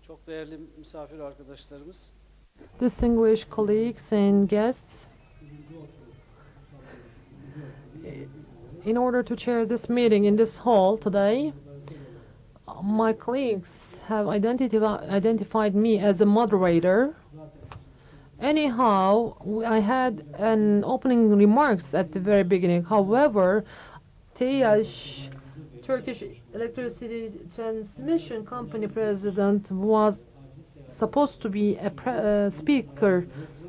Çok değerli misafir arkadaşlarımız. Distinguished colleagues and guests, in order to chair this meeting in this hall today, my colleagues have identified me as a moderator. Anyhow, I had an opening remarks at the very beginning. However, TWEC, Turkish Electricity Transmission Company President, was supposed to be a speaker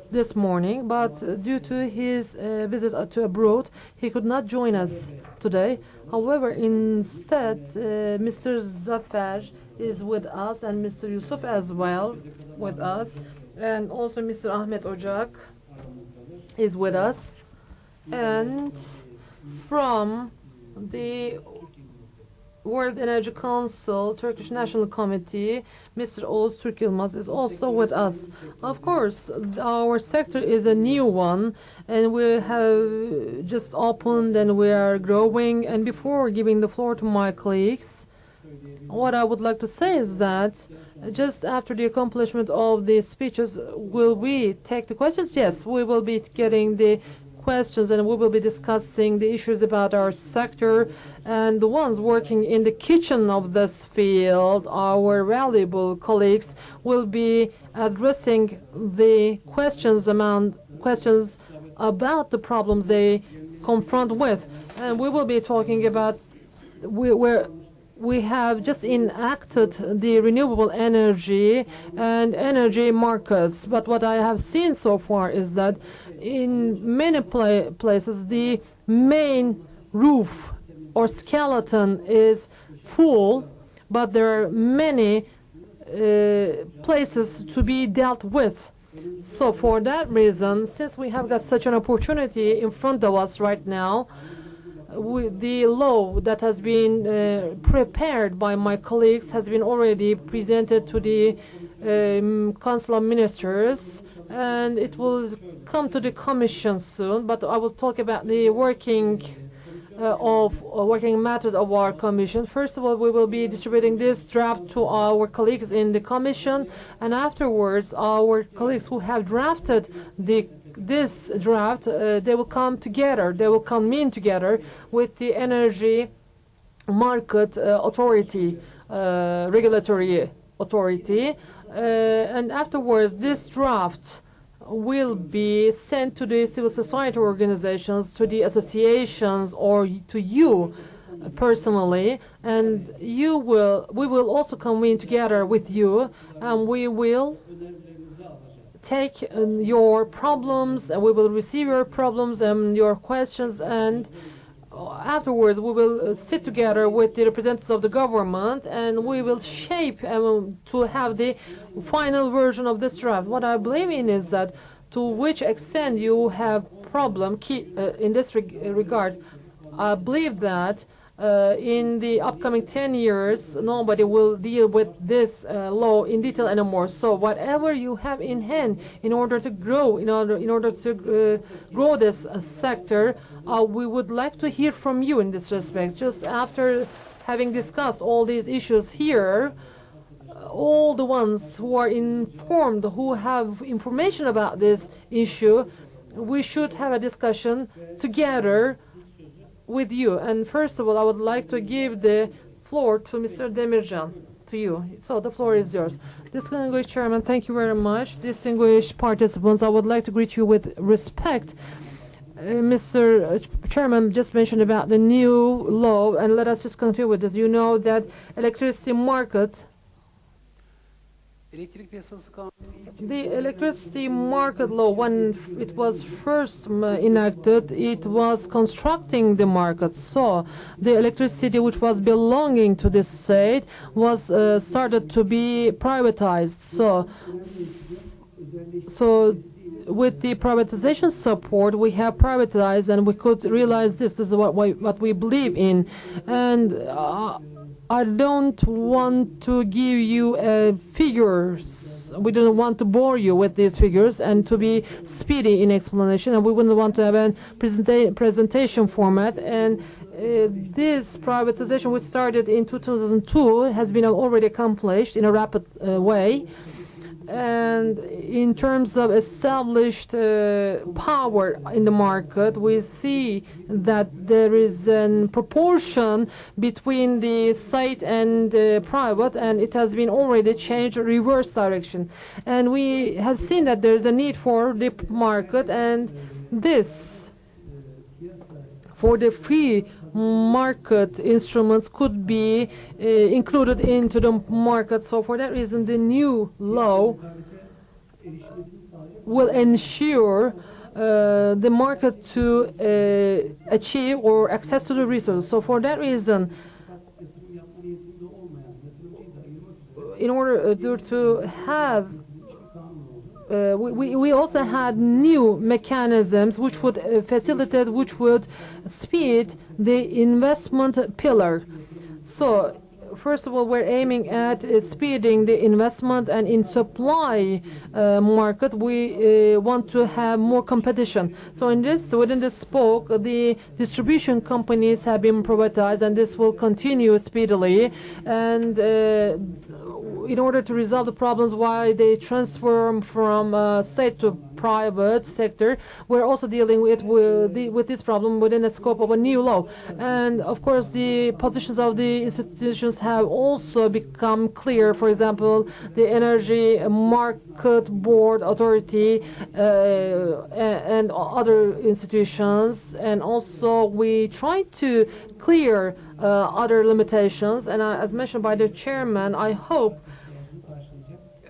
this morning, but due to his visit to abroad, he could not join us today. However, instead, Mr. Zafer is with us, and Mr. Yusuf as well with us, and also Mr. Ahmet Ocak is with us, and from the World Energy Council, Turkish National Committee, Mr. Oğuz Türk Yılmaz is also with us. Of course, our sector is a new one, and we have just opened and we are growing. And before giving the floor to my colleagues, what I would like to say is that just after the accomplishment of the speeches, will we take the questions? Yes, we will be getting the questions, and we will be discussing the issues about our sector, and the ones working in the kitchen of this field, our valuable colleagues, will be addressing the questions about the problems they confront with. And we will be talking about where we have just enacted the renewable energy and energy markets. But what I have seen so far is that in many places, the main roof or skeleton is full, but there are many places to be dealt with. So for that reason, since we have got such an opportunity in front of us right now, the law that has been prepared by my colleagues has been already presented to the Council of Ministers, and it will come to the Commission soon. But I will talk about the working method of our Commission. First of all, we will be distributing this draft to our colleagues in the Commission, and afterwards, our colleagues who have drafted this draft, they will come together. They will convene together with the Energy Market Authority, regulatory authority, and afterwards this draft will be sent to the civil society organizations, to the associations, or to you personally, and we will also convene together with you, and we will take your problems, and we will receive your problems and your questions, and afterwards we will sit together with the representatives of the government, and we will shape to have the final version of this draft. What I believe in is that to which extent you have problem in this regard, I believe that in the upcoming 10 years, nobody will deal with this law in detail anymore. So whatever you have in hand in order to grow, in order to grow this sector, we would like to hear from you in this respect. Just after having discussed all these issues here, all the ones who are informed, who have information about this issue, we should have a discussion together with you. And first of all, I would like to give the floor to Mr. Demircan, to you. So the floor is yours. Distinguished Chairman, thank you very much. Distinguished participants, I would like to greet you with respect. Mr. Chairman just mentioned about the new law, and let us just continue with this. You know that electricity market, the electricity market law, when it was first enacted, it was constructing the market. So the electricity which was belonging to the state was started to be privatized. So with the privatization support, we have privatized, and we could realize this is what we believe in. And I don't want to give you figures. We don't want to bore you with these figures and to be speedy in explanation, and we wouldn't want to have a presentation format. And this privatization, which started in 2002, has been already accomplished in a rapid way. And in terms of established power in the market, we see that there is a proportion between the state and private, and it has been already changed reverse direction. And we have seen that there is a need for the market, and this for the free market instruments could be included into the market. So for that reason, the new law will ensure the market to achieve or access to the resources. So for that reason, in order to have we also had new mechanisms which would facilitate, which would speed the investment pillar. So first of all, we're aiming at speeding the investment, and in supply market, we want to have more competition. So within this spoke, the distribution companies have been privatized, and this will continue speedily. And in order to resolve the problems why they transform from state to private sector, we're also dealing with this problem within the scope of a new law. And of course, the positions of the institutions have also become clear. For example, the Energy Market Board Authority and other institutions. And also, we try to clear other limitations. And as mentioned by the chairman, I hope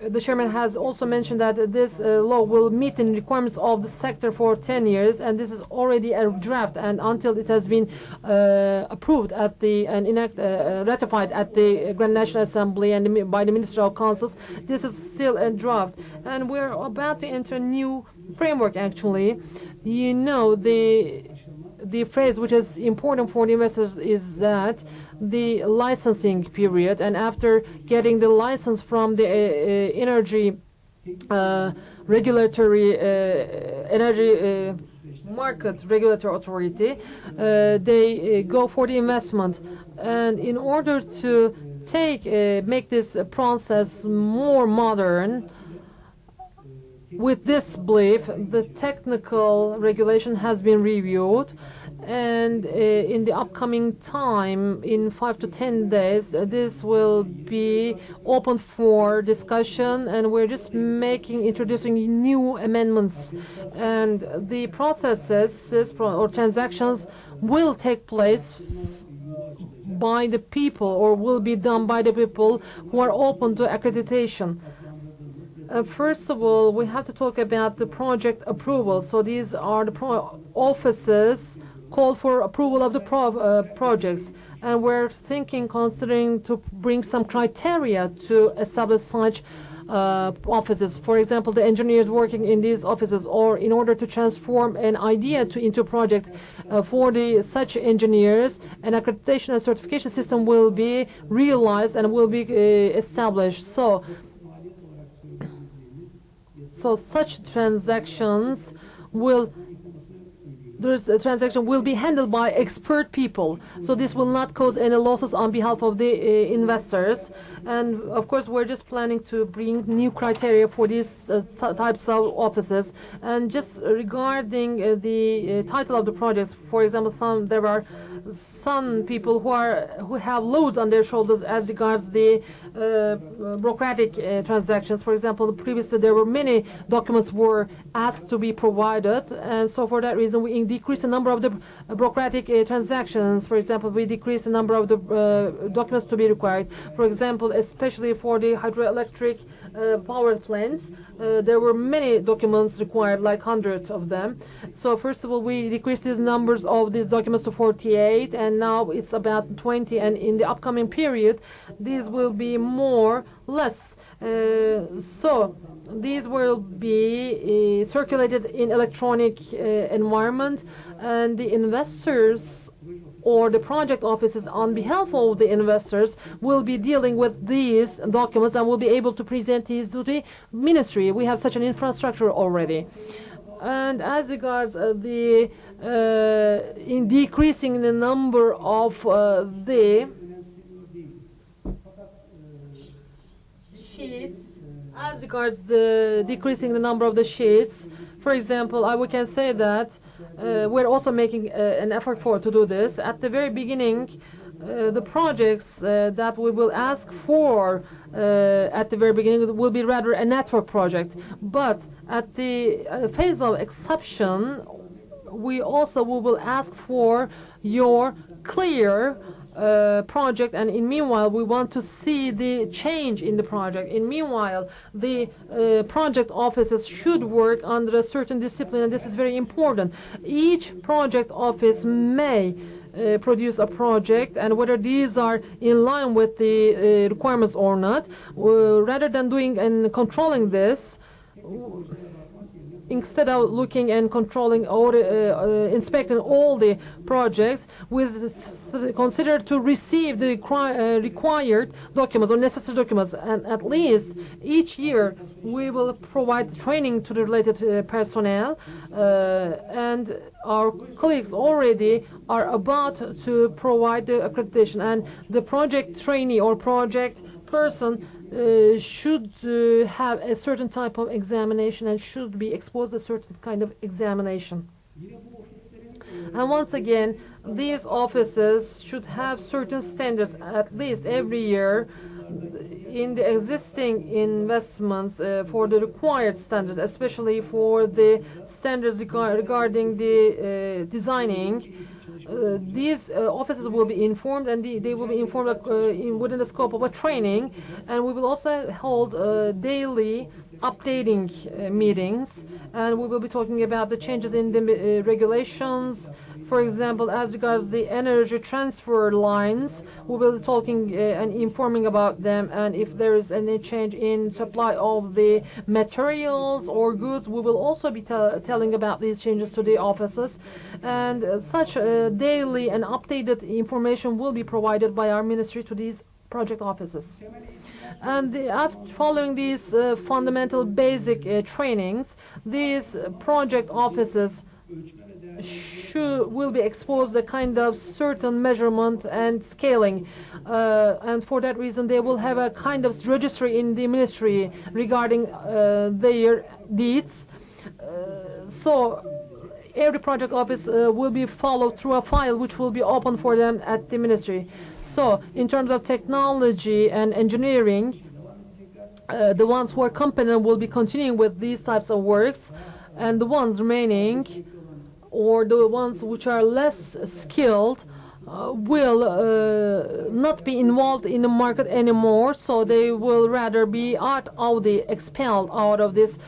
the chairman has also mentioned that this law will meet the requirements of the sector for 10 years, and this is already a draft, and until it has been approved at the ratified at the Grand National Assembly and by the Ministerial Councils, this is still a draft. And we're about to enter a new framework, actually. You know, the phrase which is important for the investors is that the licensing period, and after getting the license from the energy regulatory energy market regulatory authority, they go for the investment. And in order to make this process more modern, with this belief, the technical regulation has been reviewed, and in the upcoming time, in 5 to 10 days, this will be open for discussion, and we're just introducing new amendments. And the processes or transactions will take place by the people, or will be done by the people who are open to accreditation. First of all, we have to talk about the project approval. So these are the offices called for approval of the projects, and we're considering to bring some criteria to establish such offices. For example, the engineers working in these offices, or in order to transform an idea into a project, for such engineers, an accreditation and certification system will be realized and will be established. So such transactions will be handled by expert people. So this will not cause any losses on behalf of the investors. And of course, we're just planning to bring new criteria for these types of offices. And just regarding the title of the projects, for example, there are some people who have loads on their shoulders as regards the bureaucratic transactions. For example, previously there were many documents were asked to be provided, and so for that reason we decreased the number of the bureaucratic transactions. For example, we decreased the number of the documents to be required. For example, especially for the hydroelectric power plants, there were many documents required, like hundreds of them. So first of all, we decreased these numbers of these documents to 48, and now it's about 20, and in the upcoming period these will be less. So these will be circulated in electronic environment, and the investors or the project offices on behalf of the investors will be dealing with these documents and will be able to present these to the ministry. We have such an infrastructure already. And as regards the in decreasing the number of the sheets. As regards the decreasing the number of the sheets, for example, we can say that we're also making an effort to do this. At the very beginning, the projects that we will ask for at the very beginning will be rather a network project. But at the phase of exception, we will ask for your clear project, and in meanwhile we want to see the change in the project. In meanwhile, the project offices should work under a certain discipline, and this is very important. Each project office may produce a project, and whether these are in line with the requirements or not, rather than doing and controlling this, instead of looking and controlling or inspecting all the projects, we consider to receive the required documents or necessary documents, and at least each year we will provide training to the related personnel, and our colleagues already are about to provide the accreditation, and the project trainee or project person should have a certain type of examination and should be exposed to a certain kind of examination. And once again, these offices should have certain standards at least every year in the existing investments for the required standards, especially for the standards regarding the designing. These offices will be informed, and they will be informed within the scope of a training, and we will also hold daily updating meetings, and we will be talking about the changes in the regulations. For example, as regards the energy transfer lines, we will be talking and informing about them, and if there is any change in supply of the materials or goods, we will also be telling about these changes to the offices, and such daily and updated information will be provided by our ministry to these project offices. And following these fundamental basic trainings, these project offices will be exposed to kind of certain measurement and scaling, and for that reason they will have a kind of registry in the ministry regarding their deeds. So every project office will be followed through a file which will be open for them at the ministry. So in terms of technology and engineering, the ones who are competent will be continuing with these types of works, and the ones remaining, or the ones which are less skilled, will not be involved in the market anymore, so they will rather be expelled out of this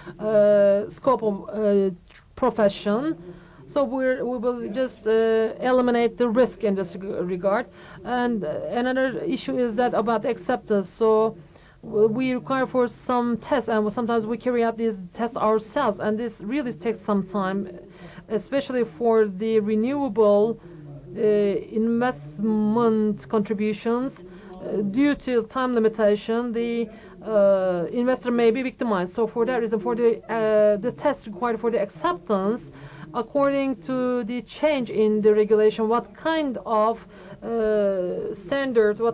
scope of profession. So we will just eliminate the risk in this regard. And another issue is that about acceptance. So we require for some tests, and sometimes we carry out these tests ourselves, and this really takes some time, especially for the renewable investment contributions. Due to time limitation, the investor may be victimized. So for that reason, for the test required for the acceptance, according to the change in the regulation, what kind of standards are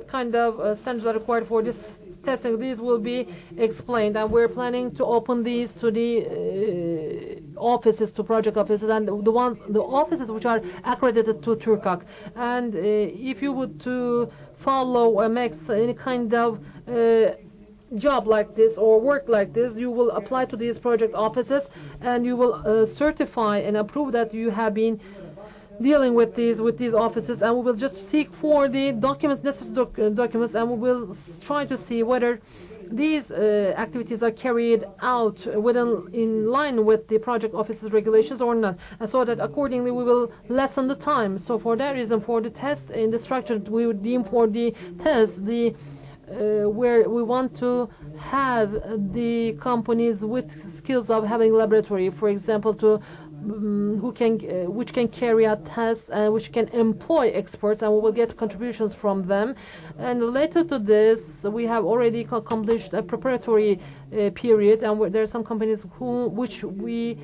required for this testing, these will be explained, and we're planning to open these to the offices, to project offices, and the offices which are accredited to TWEC. And if you would to follow or make any kind of job like this or work like this, you will apply to these project offices, and you will certify and approve that you have been dealing with these offices, and we will just seek for the documents, necessary documents, and we will try to see whether these activities are carried out in line with the project office's regulations or not, and so that accordingly we will lessen the time. So for that reason, for the test in the structure, we would deem for the test where we want to have the companies with skills of having laboratory, for example, which can carry out tests and which can employ experts, and we will get contributions from them. And related to this, we have already accomplished a preparatory period, and there are some companies which we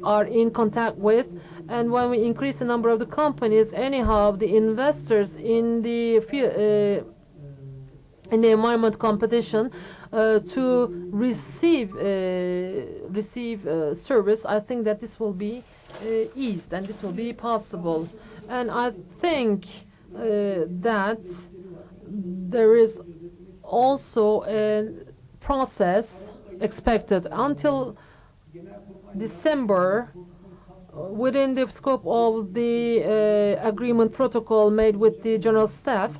are in contact with. And when we increase the number of the companies, anyhow, the investors in the environment competition to receive service, I think that this will be eased and this will be possible. And I think that there is also a process expected until December within the scope of the agreement protocol made with the general staff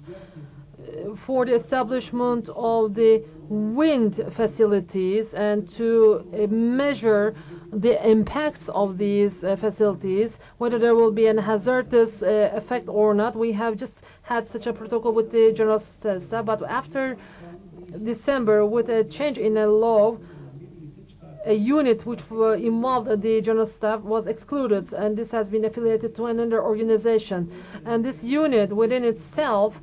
for the establishment of the wind facilities and to measure the impacts of these facilities, whether there will be an hazardous effect or not. We have just had such a protocol with the general staff, but after December, with a change in the law, a unit which involved the general staff was excluded, and this has been affiliated to another organization. And this unit within itself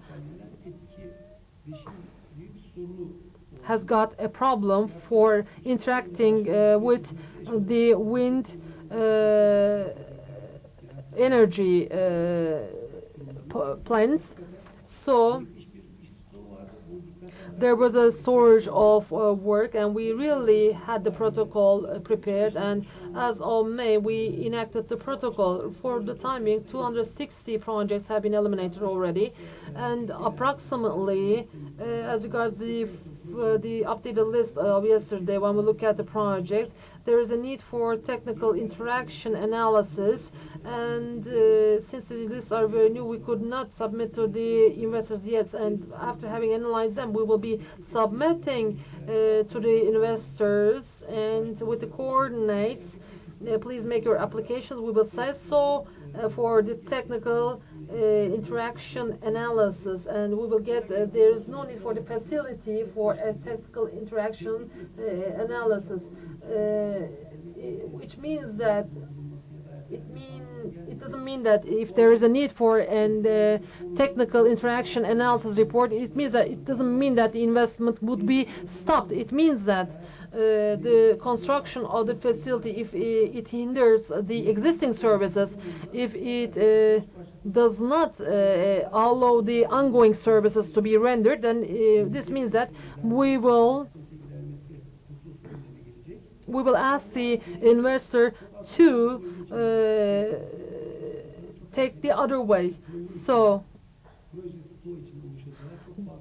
has got a problem for interacting with the wind energy plants. So there was a surge of work, and we really had the protocol prepared, and as of May we enacted the protocol. For the time being, 260 projects have been eliminated already, and approximately as regards the updated list of yesterday, when we look at the projects, there is a need for technical interaction analysis, and since the lists are very new, we could not submit to the investors yet, and after having analyzed them, we will be submitting to the investors, and with the coordinates, please make your applications. We will say so for the technical interaction analysis, and we will get there is no need for the facility for a technical interaction analysis, which means that it doesn't mean that if there is a need for a technical interaction analysis report, it means that it doesn't mean that the investment would be stopped. It means that the construction of the facility, if it hinders the existing services, if it does not allow the ongoing services to be rendered, then this means that we will ask the investor to take the other way. So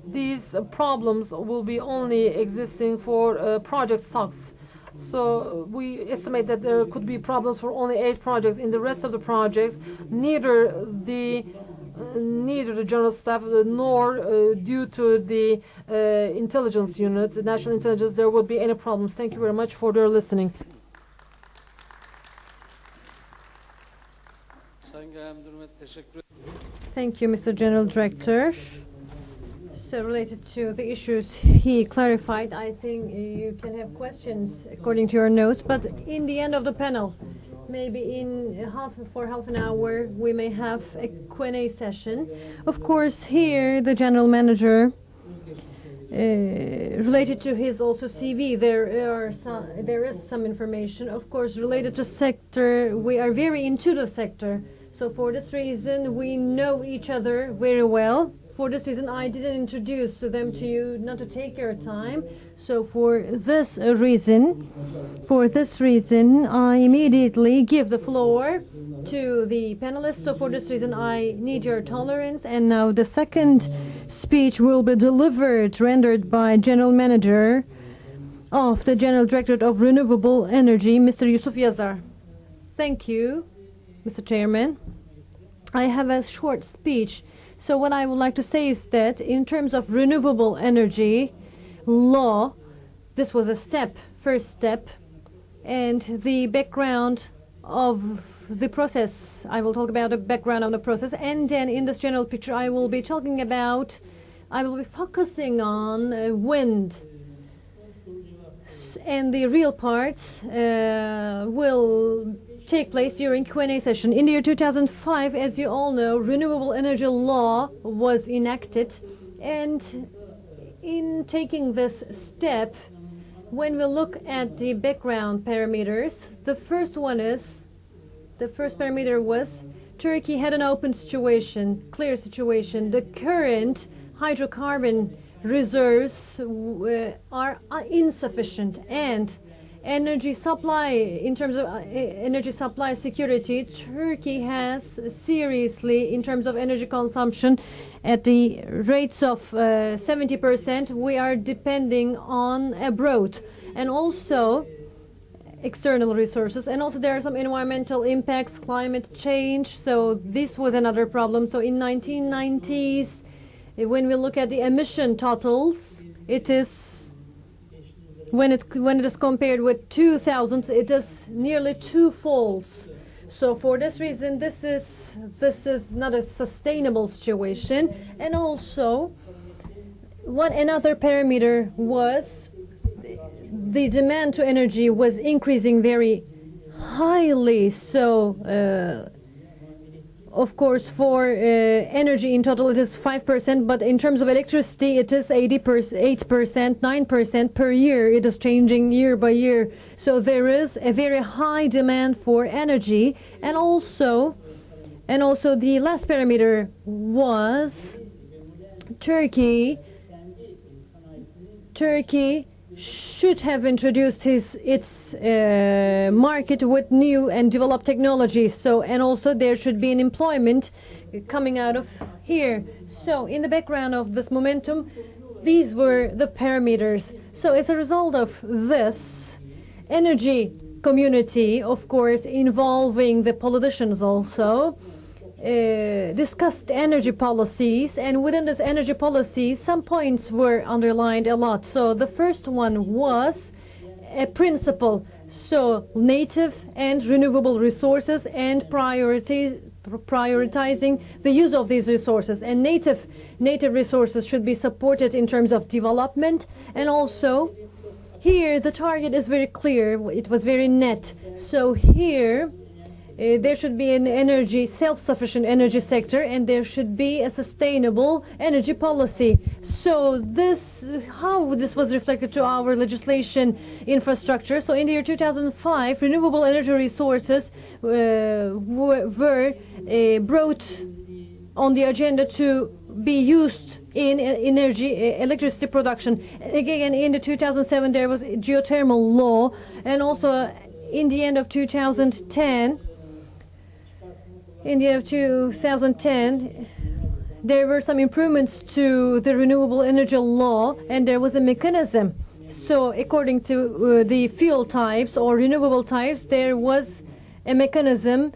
these problems will be only existing for project stocks. So we estimate that there could be problems for only 8 projects. In the rest of the projects, neither the general staff nor due to the intelligence unit, the national intelligence, there would be any problems. Thank you very much for their listening. Thank you, Mr. General Director. So related to the issues he clarified, I think you can have questions according to your notes, but in the end of the panel, maybe in half an hour, we may have a Q&A session. Of course, here the general manager, related to his also CV, there is some information. Of course, related to sector, we are very into the sector. So for this reason, we know each other very well. For this reason, I didn't introduce them to you, not to take your time. So for this reason, I immediately give the floor to the panelists. So for this reason, I need your tolerance. And now the second speech will be rendered by General Manager of the General Directorate of Renewable Energy, Mr. Yusuf Yazar. Thank you, Mr. Chairman. I have a short speech. So what I would like to say is that in terms of renewable energy law, this was a first step, and the background of the process, I will talk about the background of the process, and then in this general picture I will be focusing on wind, and the real part will take place during Q&A session. In the year 2005, as you all know, renewable energy law was enacted, and in taking this step, When we look at the background parameters, the first parameter was Turkey had an open situation, clear situation. The current hydrocarbon reserves are insufficient, and energy supply, in terms of energy supply security, Turkey has seriously, in terms of energy consumption, at the rates of 70%, we are depending on abroad, and also external resources, and also there are some environmental impacts, climate change. So this was another problem. So in 1990s, when we look at the emission totals, it is when it is compared with 2000s, it is nearly twofold. So for this reason, this is not a sustainable situation. And also, another parameter was the demand to energy was increasing very highly. So of course, for energy in total it is 5%, but in terms of electricity it is 8%, 9% per year. It is changing year by year. So there is a very high demand for energy. And also the last parameter was Turkey should have introduced its market with new and developed technologies. So, and also there should be an employment coming out of here. So in the background of this momentum, these were the parameters. So as a result of this, energy community, of course, involving the politicians also, discussed energy policies, and within this energy policy some points were underlined a lot. So the first one was a principle, so native and renewable resources, and prioritizing the use of these resources, and native resources should be supported in terms of development. And also here the target is very clear, it was very net. So here there should be an self-sufficient energy sector, and there should be a sustainable energy policy. So how this was reflected to our legislation infrastructure. So in the year 2005, renewable energy resources were brought on the agenda to be used in electricity production. Again, in the 2007 there was a geothermal law, and also in the end of 2010, there were some improvements to the renewable energy law, and there was a mechanism. So according to the fuel types or renewable types, there was a mechanism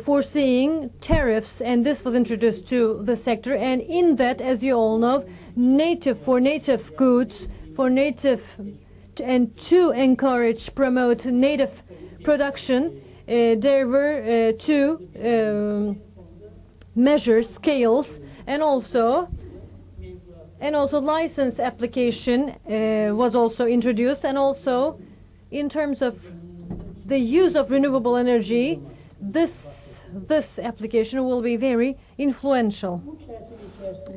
foreseeing tariffs, and this was introduced to the sector. And in that, as you all know, native goods, and to encourage, promote native production, there were two measures, scales, and also license application was also introduced. And also in terms of the use of renewable energy, this application will be very influential.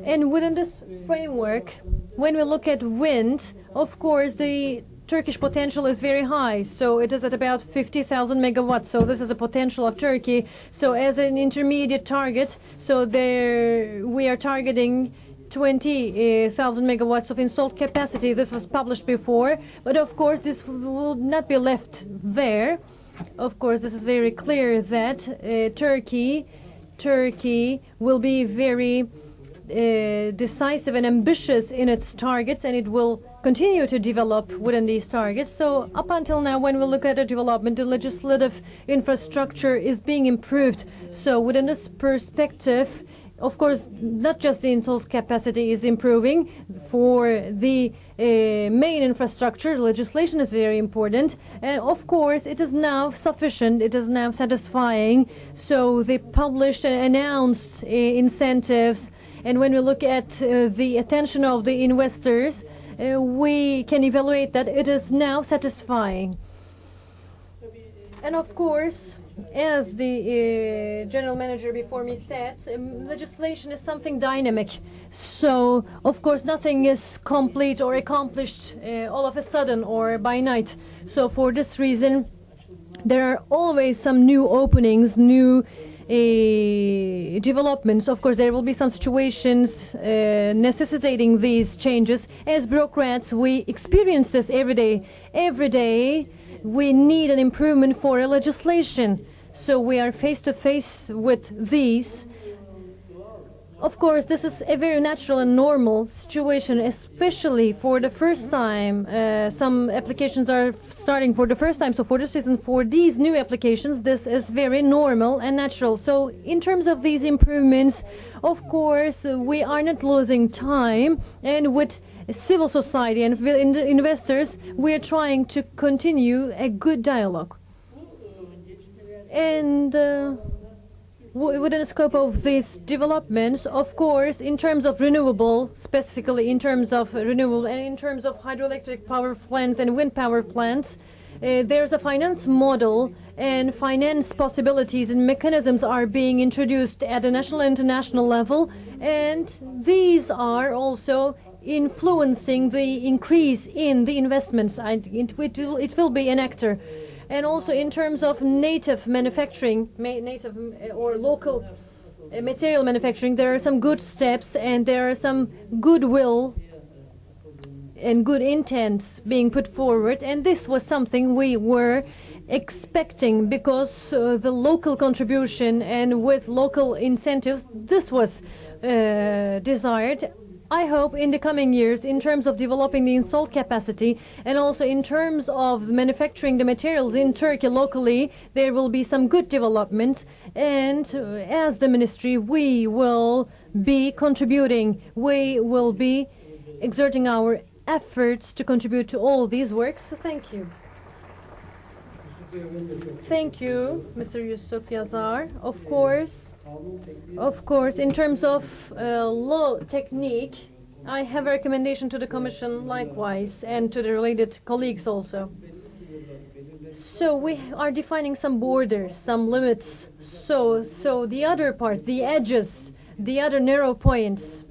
And within this framework, when we look at wind, of course the Turkish potential is very high, so it is at about 50,000 megawatts. So this is a potential of Turkey. So as an intermediate target, so there we are targeting 20,000 megawatts of installed capacity. This was published before, but of course this will not be left there. Of course, this is very clear that Turkey will be very decisive and ambitious in its targets, and it will continue to develop within these targets. So up until now, when we look at the development, the legislative infrastructure is being improved. So within this perspective, of course, not just the installed capacity is improving. For the main infrastructure, legislation is very important. And of course, it is now sufficient, it is now satisfying. So they published and announced incentives. And when we look at the attention of the investors, we can evaluate that it is now satisfying. And of course, as the general manager before me said, legislation is something dynamic. So, of course, nothing is complete or accomplished all of a sudden or by night. So, for this reason, there are always some new openings, new developments. Of course, there will be some situations necessitating these changes. As bureaucrats, we experience this every day. Every day, we need an improvement for a legislation. So we are face to face with these. Of course, this is a very natural and normal situation, especially for the first time. Some applications are starting for the first time. So for this reason, for these new applications, this is very normal and natural. So in terms of these improvements, of course, we are not losing time. And with civil society and investors, we are trying to continue a good dialogue. And within the scope of these developments, of course, in terms of renewable, specifically in terms of renewable and in terms of hydroelectric power plants and wind power plants, there's a finance model and finance possibilities and mechanisms are being introduced at the national and international level, and these are also influencing the increase in the investments. It will be an actor. And also in terms of native manufacturing, native or local material manufacturing, there are some good steps and there are some goodwill and good intents being put forward. And this was something we were expecting because the local contribution and with local incentives, this was desired. I hope in the coming years, in terms of developing the installed capacity and also in terms of manufacturing the materials in Turkey locally, there will be some good developments. And as the ministry, we will be contributing. We will be exerting our efforts to contribute to all these works. Thank you. Thank you, Mr. Yusuf Yazar. Of course, in terms of law technique, I have a recommendation to the Commission likewise and to the related colleagues also. So we are defining some borders, some limits. So the other parts, the edges, the other narrow points.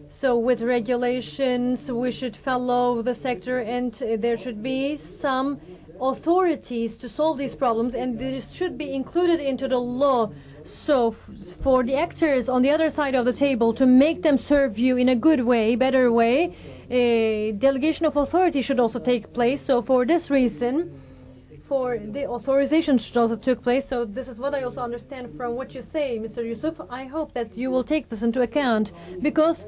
So with regulations, we should follow the sector and there should be some authorities to solve these problems, and this should be included into the law. So for the actors on the other side of the table, to make them serve you in a good way, better way, a delegation of authority should also take place. So for this reason, for the authorization should also take place. So this is what I also understand from what you say, Mr. Yusuf. I hope that you will take this into account because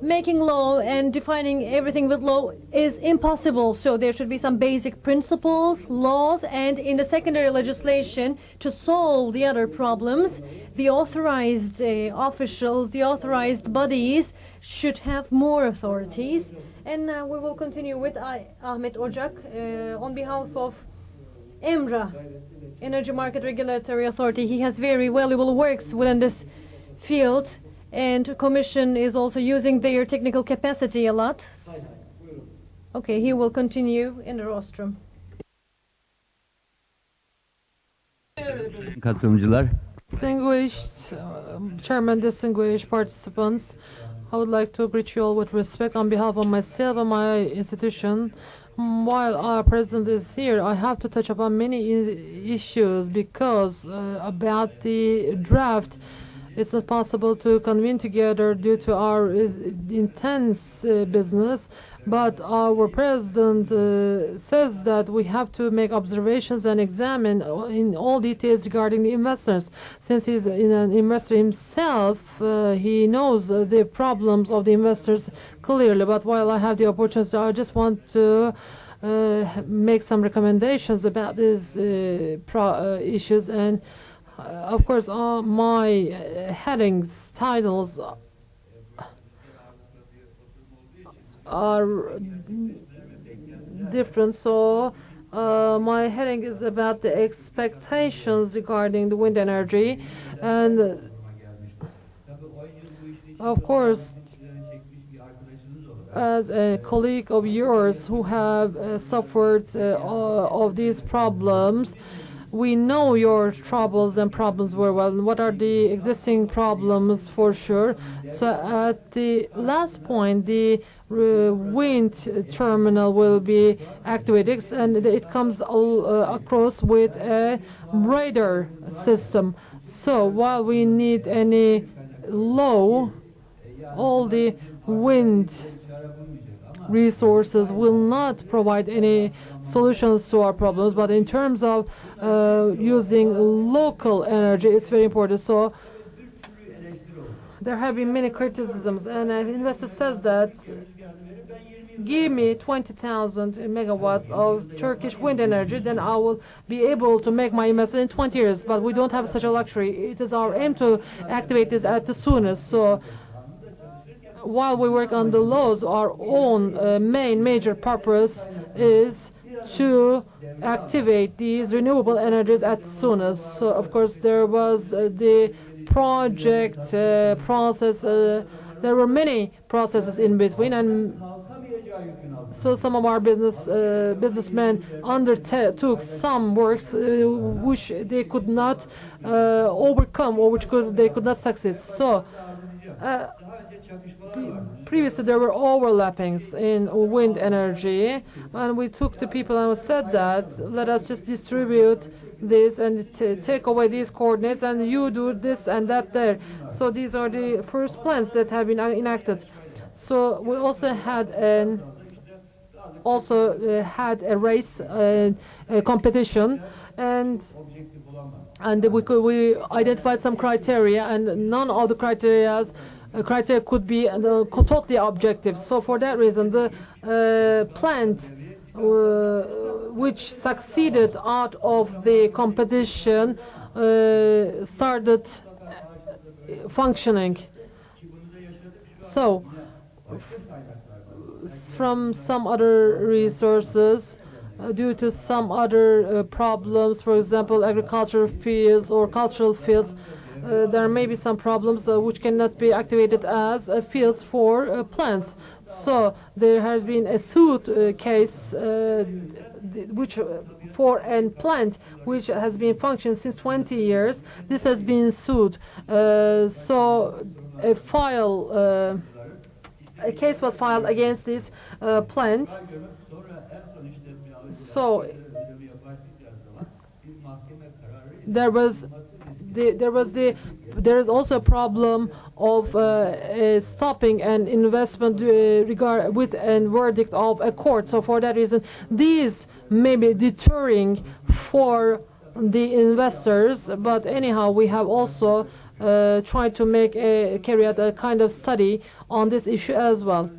making law and defining everything with law is impossible. So there should be some basic principles, laws, and in the secondary legislation to solve the other problems, the authorized officials, the authorized bodies should have more authorities. And now we will continue with Ahmet Ocak on behalf of EMRA, Energy Market Regulatory Authority. He has very valuable works within this field, and the Commission is also using their technical capacity a lot. Okay, he will continue in the rostrum. Katılımcılar, Distinguished Chairman, distinguished participants, I would like to greet you all with respect on behalf of myself and my institution. While our president is here, I have to touch upon many issues because about the draft, it's not possible to convene together due to our intense business. But our president says that we have to make observations and examine in all details regarding the investors. Since he's an investor himself, he knows the problems of the investors clearly. But while I have the opportunity, I just want to make some recommendations about these issues. And of course, my headings, titles are different. So my heading is about the expectations regarding the wind energy, and of course, as a colleague of yours who have suffered of these problems, we know your troubles and problems very well. And what are the existing problems for sure? So at the last point, the wind terminal will be activated, and it comes across with a radar system. So while we need any low, all the wind resources will not provide any solutions to our problems, but in terms of using local energy, it's very important. So there have been many criticisms, and an investor says that give me 20,000 megawatts of Turkish wind energy, then I will be able to make my investment in 20 years. But we don't have such a luxury. It is our aim to activate this at the soonest. So while we work on the laws, our own major purpose is to activate these renewable energies at the soonest. So of course there was the project process. There were many processes in between, and so some of our businessmen undertook some works which they could not overcome, or which they could not succeed. So previously there were overlappings in wind energy, and we took the people and said that let us just distribute this and take away these coordinates, and you do this and that there. So these are the first plans that have been enacted. So we also had a race competition, and we identified some criteria, and none of the criteria could be totally objective. So for that reason, the plant which succeeded out of the competition started functioning. So from some other resources, due to some other problems, for example, agricultural fields or cultural fields, there may be some problems which cannot be activated as fields for plants. So there has been a suit case which for a plant which has been functioning since 20 years. This has been sued. So a case was filed against this plant. So there is also a problem of stopping an investment with a verdict of a court. So for that reason, these may be deterring for the investors. But anyhow, we have also tried to carry out a kind of study on this issue as well.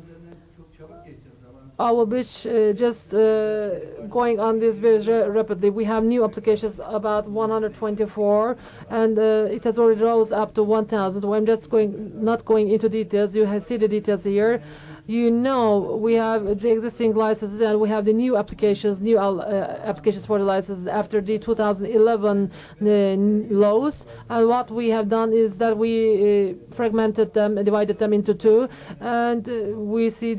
I will be just going on this very rapidly. We have new applications about 124, and it has already rose up to 1,000. I'm just not going into details. You see the details here. You know, we have the existing licenses, and we have the new applications for the licenses after the 2011 laws. And what we have done is that we fragmented them and divided them into two, and we see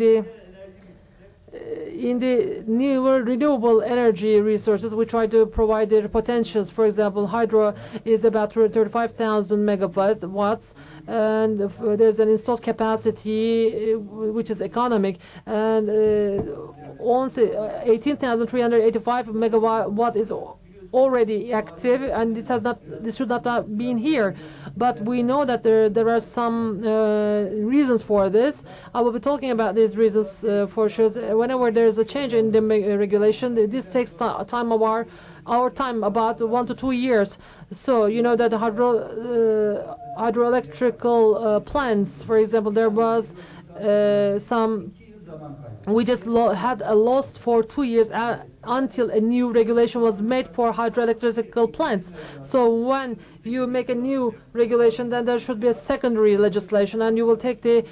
in the newer renewable energy resources, we try to provide their potentials. For example, hydro is about 35,000 megawatts, and there's an installed capacity which is economic, and 18,385 megawatt is already active, and this should not have been here. But we know that there are some reasons for this. I will be talking about these reasons for sure. Whenever there is a change in the regulation, this takes time of our time, about 1 to 2 years. So you know that the hydroelectrical plants, for example, there was we just had a loss for 2 years until a new regulation was made for hydroelectrical plants. So when you make a new regulation, then there should be a secondary legislation, and you will take the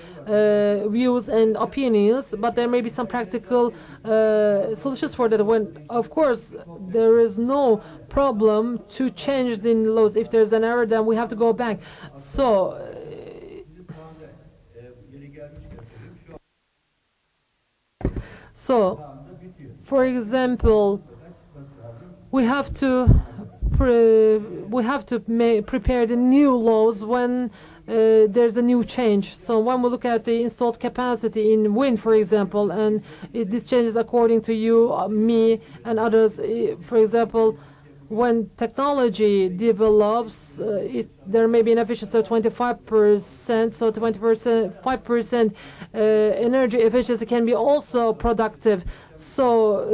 views and opinions, but there may be some practical solutions for that. When, of course, there is no problem to change the laws. If there's an error, then we have to go back. So, for example, we have to we have to prepare the new laws when there's a new change. So when we look at the installed capacity in wind, for example, and this changes according to you, me, and others. For example, when technology develops, there may be an efficiency of 25%, so 5% energy efficiency can be also productive. So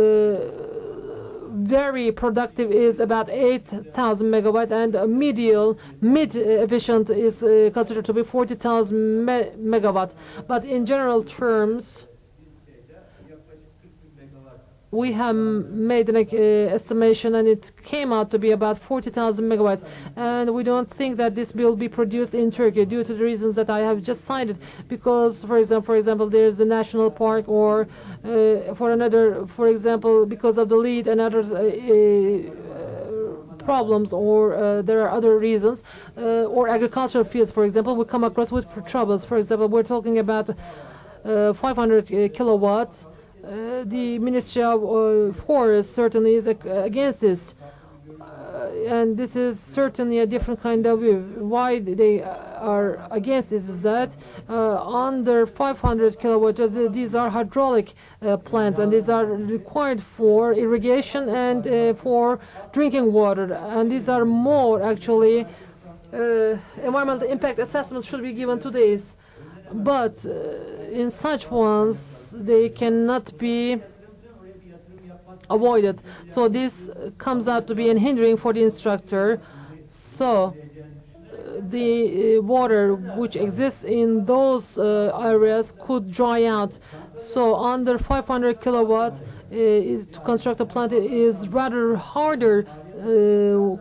very productive is about 8,000 megawatt, and mid efficient is considered to be 40,000 megawatt. But in general terms, we have made an estimation, and it came out to be about 40,000 megawatts. And we don't think that this will be produced in Turkey due to the reasons that I have just cited. Because, for example, there's a national park, or for example, because of the lead and other problems, or there are other reasons, or agricultural fields, for example, we come across with troubles. For example, we're talking about 500 kilowatts. The Ministry of Forest certainly is against this, and this is certainly a different kind of view. Why they are against this is that under 500 kilowatts, these are hydraulic plants, and these are required for irrigation and for drinking water, and these are more actually environmental impact assessments should be given to these. But in such ones, they cannot be avoided. So this comes out to be a hindering for the instructor. So the water which exists in those areas could dry out. So under 500 kilowatts, to construct a plant is rather harder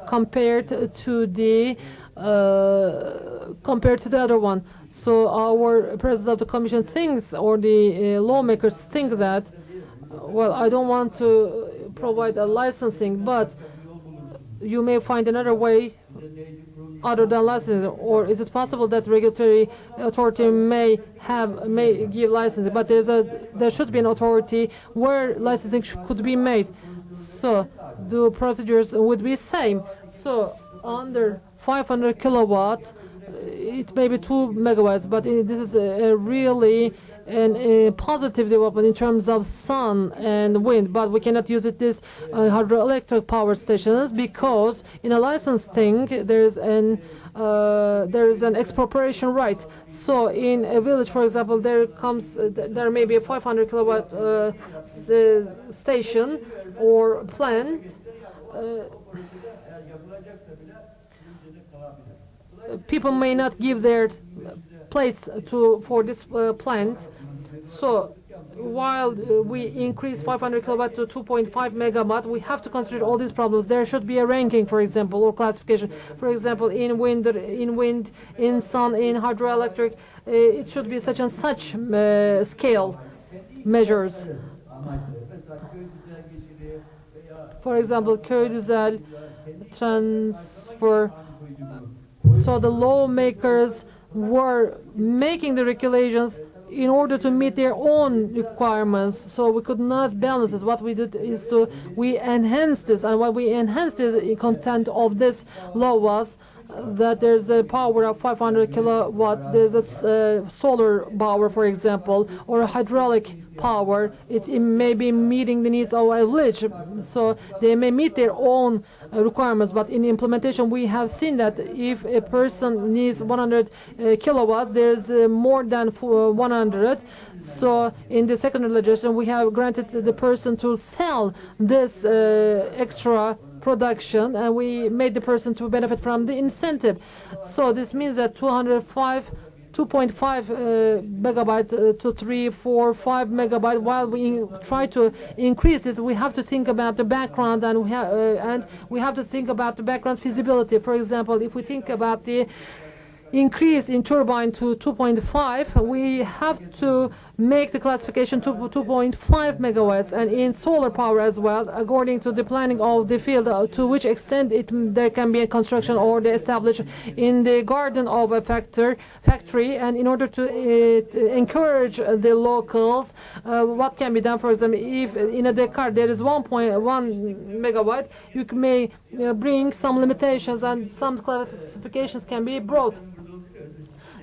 compared to the other one. So our president of the commission thinks, or the lawmakers think that, well, I don't want to provide a licensing, but you may find another way other than licensing. Or is it possible that regulatory authority may give licensing, but there should be an authority where licensing could be made. So the procedures would be same. So under 500 kilowatts, it may be 2 megawatts, but this is really a positive development in terms of sun and wind. But we cannot use this hydroelectric power stations, because in a license thing there is an expropriation right. So in a village, for example, there may be a 500 kilowatt station or plant. People may not give their place for this plant. So while we increase 500 kilowatt to 2.5 megawatt, we have to consider all these problems. There should be a ranking, for example, or classification. For example, in wind, in sun, in hydroelectric, it should be such and such scale measures. For example, köy güzel transfer. So the lawmakers were making the regulations in order to meet their own requirements. So we could not balance this. What we did is we enhanced this, and what we enhanced the content of this law was that there's a power of 500 kilowatts. There's a solar power, for example, or a hydraulic power. It may be meeting the needs of a village, so they may meet their own requirements. But in implementation, we have seen that if a person needs 100 kilowatts, there's more than 100. So in the secondary legislation, we have granted the person to sell this extra production, and we made the person to benefit from the incentive. So this means that 2.5 megabyte to 3, 4, 5 megabyte. While we try to increase this, we have to think about the background, and we have to think about the background feasibility. For example, if we think about the increase in turbine to 2.5, we have to make the classification to 2.5 megawatts, and in solar power as well, according to the planning of the field, to which extent there can be a construction or the establishment in the garden of a factory, and in order to encourage the locals, what can be done. For example, if in a Dakar there is 1.1 megawatt, you may bring some limitations and some clarifications can be brought.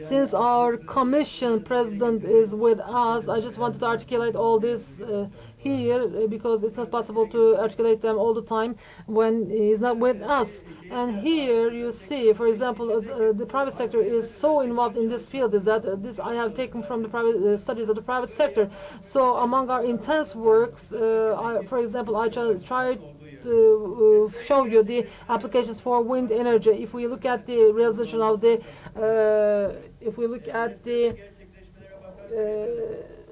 Since our commission president is with us, I just wanted to articulate all this here because it's not possible to articulate them all the time when he's not with us. And here you see, for example, the private sector is so involved in this field, is that this I have taken from the private studies of the private sector. So among our intense works, for example, I tried to show you the applications for wind energy. If we look at the realization of the,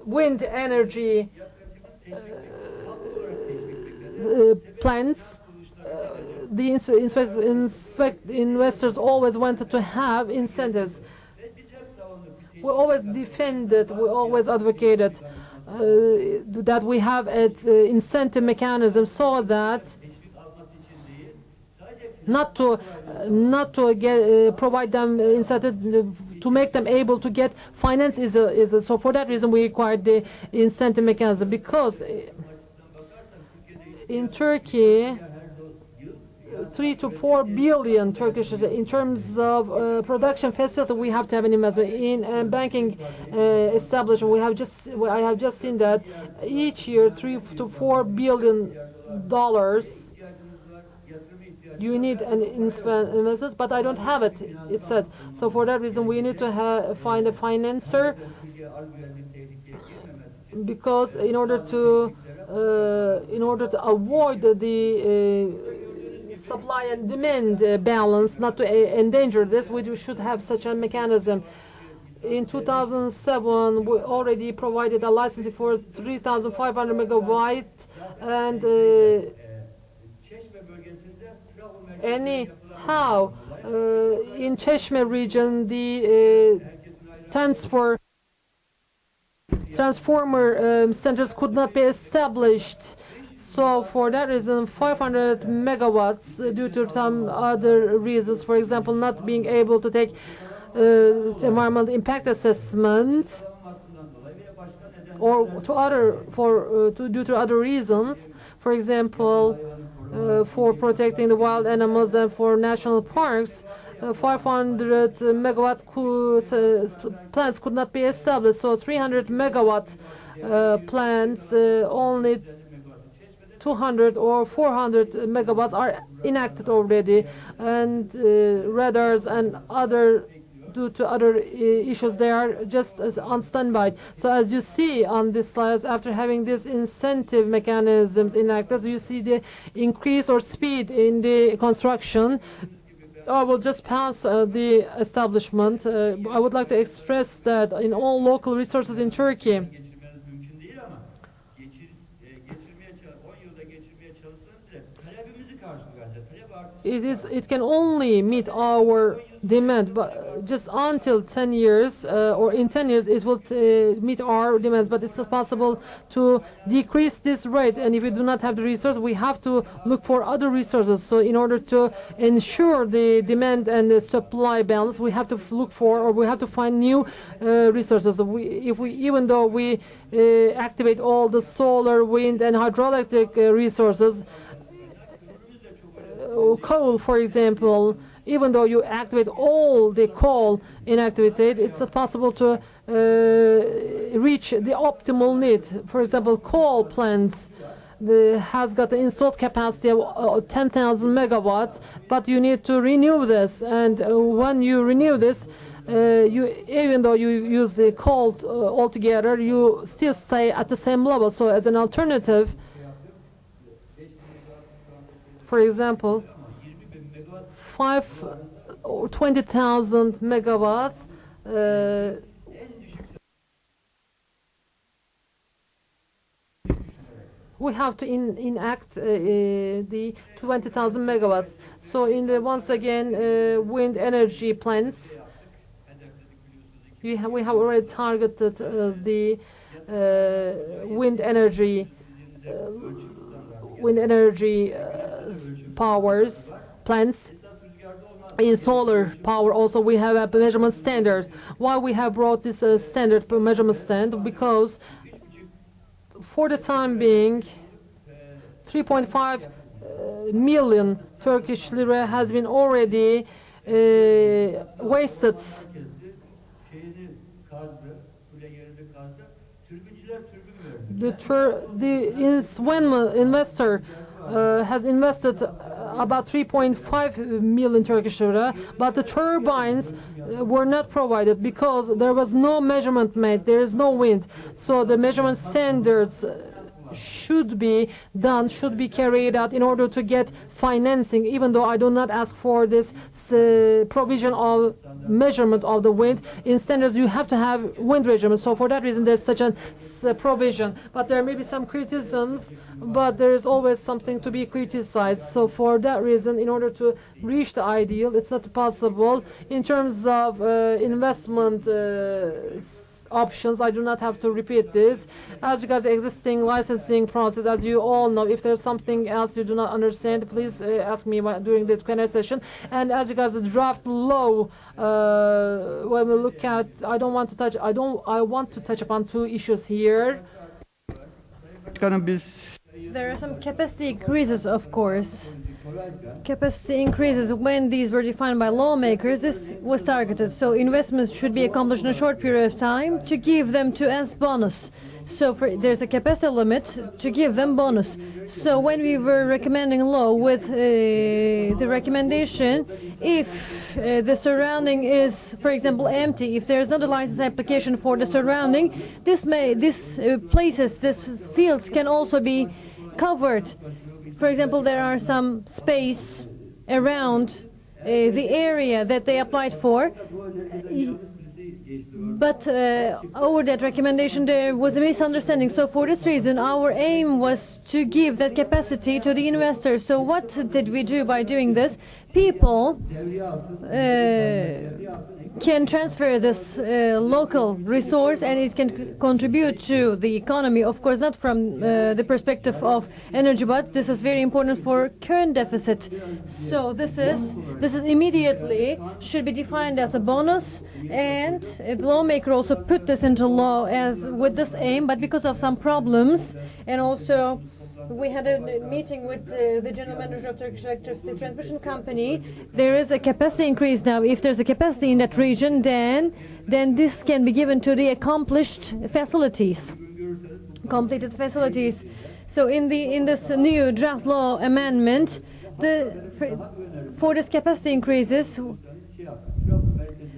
wind energy plants, the investors always wanted to have incentives. We always defended, we always advocated that we have an incentive mechanism so that not to provide them incentive to make them able to get finance so for that reason we required the incentive mechanism, because in Turkey 3 to 4 billion Turkish in terms of production facility we have to have an investment in banking establishment. I have just seen that each year 3 to 4 billion dollars you need an investment, but I don't have it, it said. So for that reason we need to find a financer, because in order to avoid the supply and demand balance, not to endanger this, we should have such a mechanism. In 2007, we already provided a licensing for 3,500 megawatt, and anyhow, in Çeşme region, the transformer centers could not be established. So for that reason, 500 megawatts, due to some other reasons, for example, not being able to take environmental impact assessment, or due to other reasons, for example, for protecting the wild animals and for national parks, 500 megawatt plants could not be established. So 300 megawatt plants, only 200 or 400 megawatts are enacted already, and radars and other, due to other issues, they are just on standby. So as you see on this slide, after having these incentive mechanisms enacted, you see the increase or speed in the construction. I will just pass the establishment. I would like to express that in all local resources in Turkey, it can only meet our demand, but just until 10 years or in 10 years it will meet our demands, but it's not possible to decrease this rate. And if we do not have the resource, we have to look for other resources. So in order to ensure the demand and the supply balance, we have to look for, or we have to find new resources. Even though we activate all the solar, wind and hydroelectric resources, coal, for example, even though you activate all the coal inactivated, it's not possible to reach the optimal need. For example, coal plants has got an installed capacity of 10,000 megawatts, but you need to renew this. And when you renew this, even though you use the coal altogether, you still stay at the same level. So as an alternative, for example, 5 or 20,000 megawatts we have to enact the 20,000 megawatts. So once again, wind energy plants, we have already targeted the wind energy powers plants. In solar power also we have a measurement standard. Why we have brought this standard measurement standard? Because for the time being 3.5 million Turkish lira has been already wasted. When investor has invested about 3.5 million Turkish lira, but the turbines were not provided because there was no measurement made. There is no wind, so the measurement standards should be done, should be carried out in order to get financing, even though I do not ask for this provision of measurement of the wind. In standards, you have to have wind measurement. So for that reason, there's such a provision. But there may be some criticisms, but there is always something to be criticized. So for that reason, in order to reach the ideal, it's not possible. In terms of investment options, I do not have to repeat this. As regards the existing licensing process, as you all know, if there's something else you do not understand, please ask me during the Q&A session. And as regards the draft law, when we look at, I want to touch upon two issues here. There are some capacity increases, of course. Capacity increases, when these were defined by lawmakers, this was targeted. So investments should be accomplished in a short period of time to give them to as bonus. So there's a capacity limit to give them bonus. So when we were recommending law with the recommendation, if the surrounding is, for example, empty, if there's not a license application for the surrounding, this fields can also be covered. For example, there are some space around the area that they applied for, but over that recommendation there was a misunderstanding. So for this reason, our aim was to give that capacity to the investors. So what did we do by doing this? People can transfer this local resource, and it can contribute to the economy. Of course, not from the perspective of energy, but this is very important for current deficit. So this is immediately should be defined as a bonus, and the lawmaker also put this into law as with this aim. But because of some problems, and also we had a meeting with the general manager of Turkish Electricity Transmission Company. There is a capacity increase now. If there's a capacity in that region, then this can be given to the completed facilities. So in this new draft law amendment, for this capacity increases,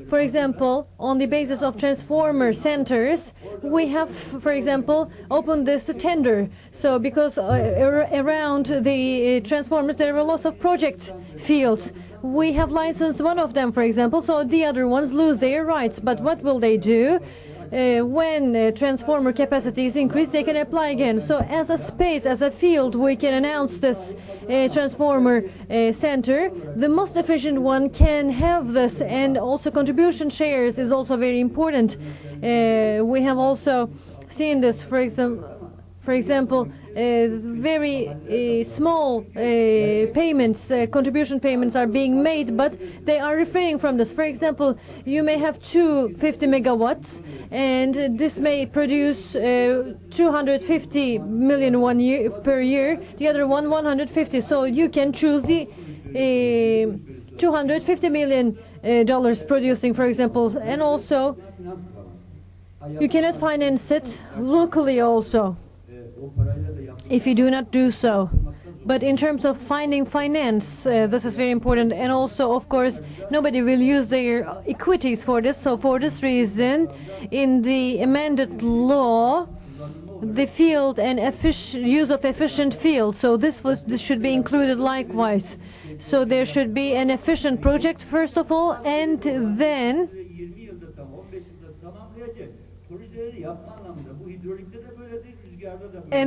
for example, on the basis of transformer centers, we have, for example, opened this to tender. So because around the transformers there are lots of project fields. We have licensed one of them, for example, so the other ones lose their rights. But what will they do? When transformer capacity is increased, they can apply again. So as a space, as a field, we can announce this transformer center. The most efficient one can have this, and also contribution shares is also very important. We have also seen this, for example, very small payments, contribution payments are being made, but they are refraining from this. For example, you may have 250 megawatts, and this may produce 250 million per year, the other one 150. So you can choose the $250 million producing, for example, and also you cannot finance it locally also if you do not do so. But in terms of finding finance, this is very important. And also, of course, nobody will use their equities for this. So for this reason, in the amended law, the field and use of efficient field. So this should be included likewise. So there should be an efficient project first of all, and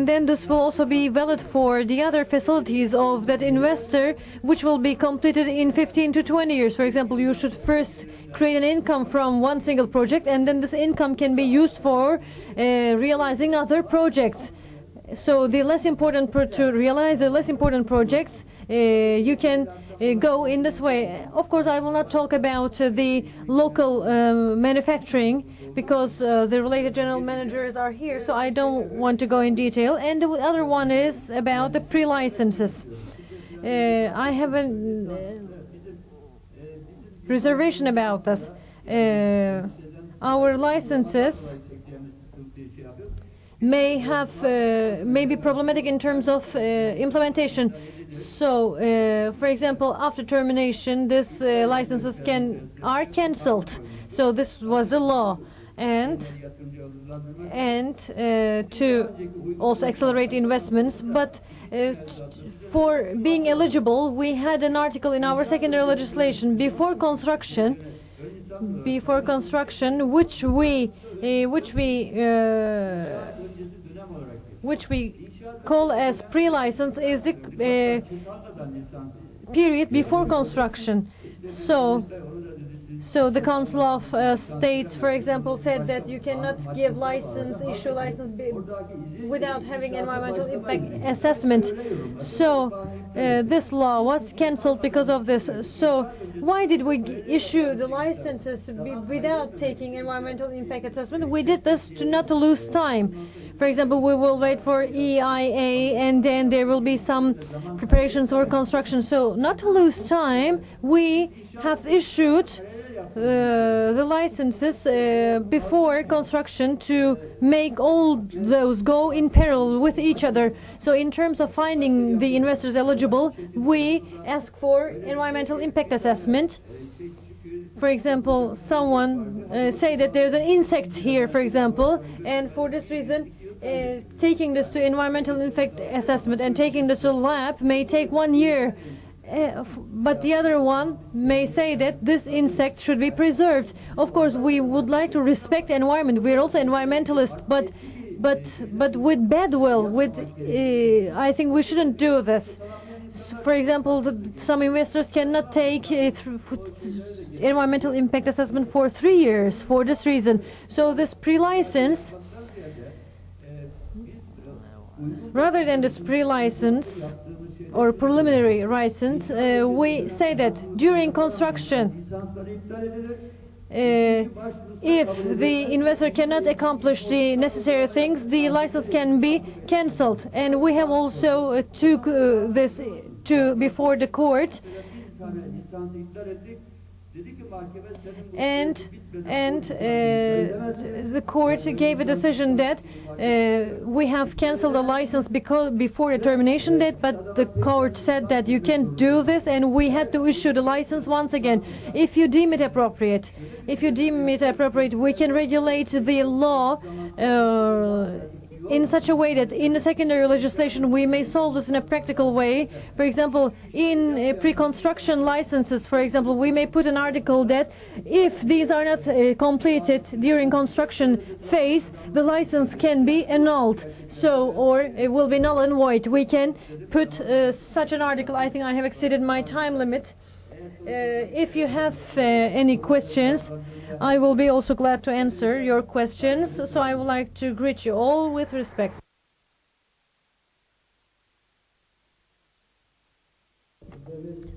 then this will also be valid for the other facilities of that investor, which will be completed in 15 to 20 years. For example, you should first create an income from one single project, and then this income can be used for realizing other projects. So the less important to realize the less important projects, you can go in this way. Of course, I will not talk about the local manufacturing, because the related general managers are here, so I don't want to go in detail. And the other one is about the pre-licenses. I have a reservation about this. Our licenses may be problematic in terms of implementation. So, for example, after termination, this licenses are cancelled. So this was the law, and to also accelerate investments. But for being eligible, we had an article in our secondary legislation before construction, which we call as pre-license, is the period before construction. So the Council of States, for example, said that you cannot issue license without having environmental impact assessment. So this law was cancelled because of this. So why did we issue the licenses without taking environmental impact assessment? We did this not to lose time. For example, we will wait for EIA, and then there will be some preparations for construction. So not to lose time, we have issued the licenses before construction to make all those go in parallel with each other. So in terms of finding the investors eligible, we ask for environmental impact assessment. For example, someone say that there's an insect here, for example, and for this reason, taking this to environmental impact assessment and taking this to lab may take 1 year. But the other one may say that this insect should be preserved. Of course, we would like to respect environment. We're also environmentalists, but with bad will. I think we shouldn't do this. For example, some investors cannot take environmental impact assessment for 3 years for this reason. So this pre-license, rather than this pre-license or preliminary license, we say that during construction, if the investor cannot accomplish the necessary things, the license can be cancelled. And we have also took this before the court, and the court gave a decision that we have cancelled the license before the termination date, but the court said that you can't do this, and we had to issue the license once again. If you deem it appropriate, we can regulate the law in such a way that in the secondary legislation we may solve this in a practical way. For example, in pre-construction licenses, for example, we may put an article that if these are not completed during construction phase, the license can be annulled. So, or it will be null and void. We can put such an article. I think I have exceeded my time limit. If you have any questions, I will be also glad to answer your questions. So I would like to greet you all with respect.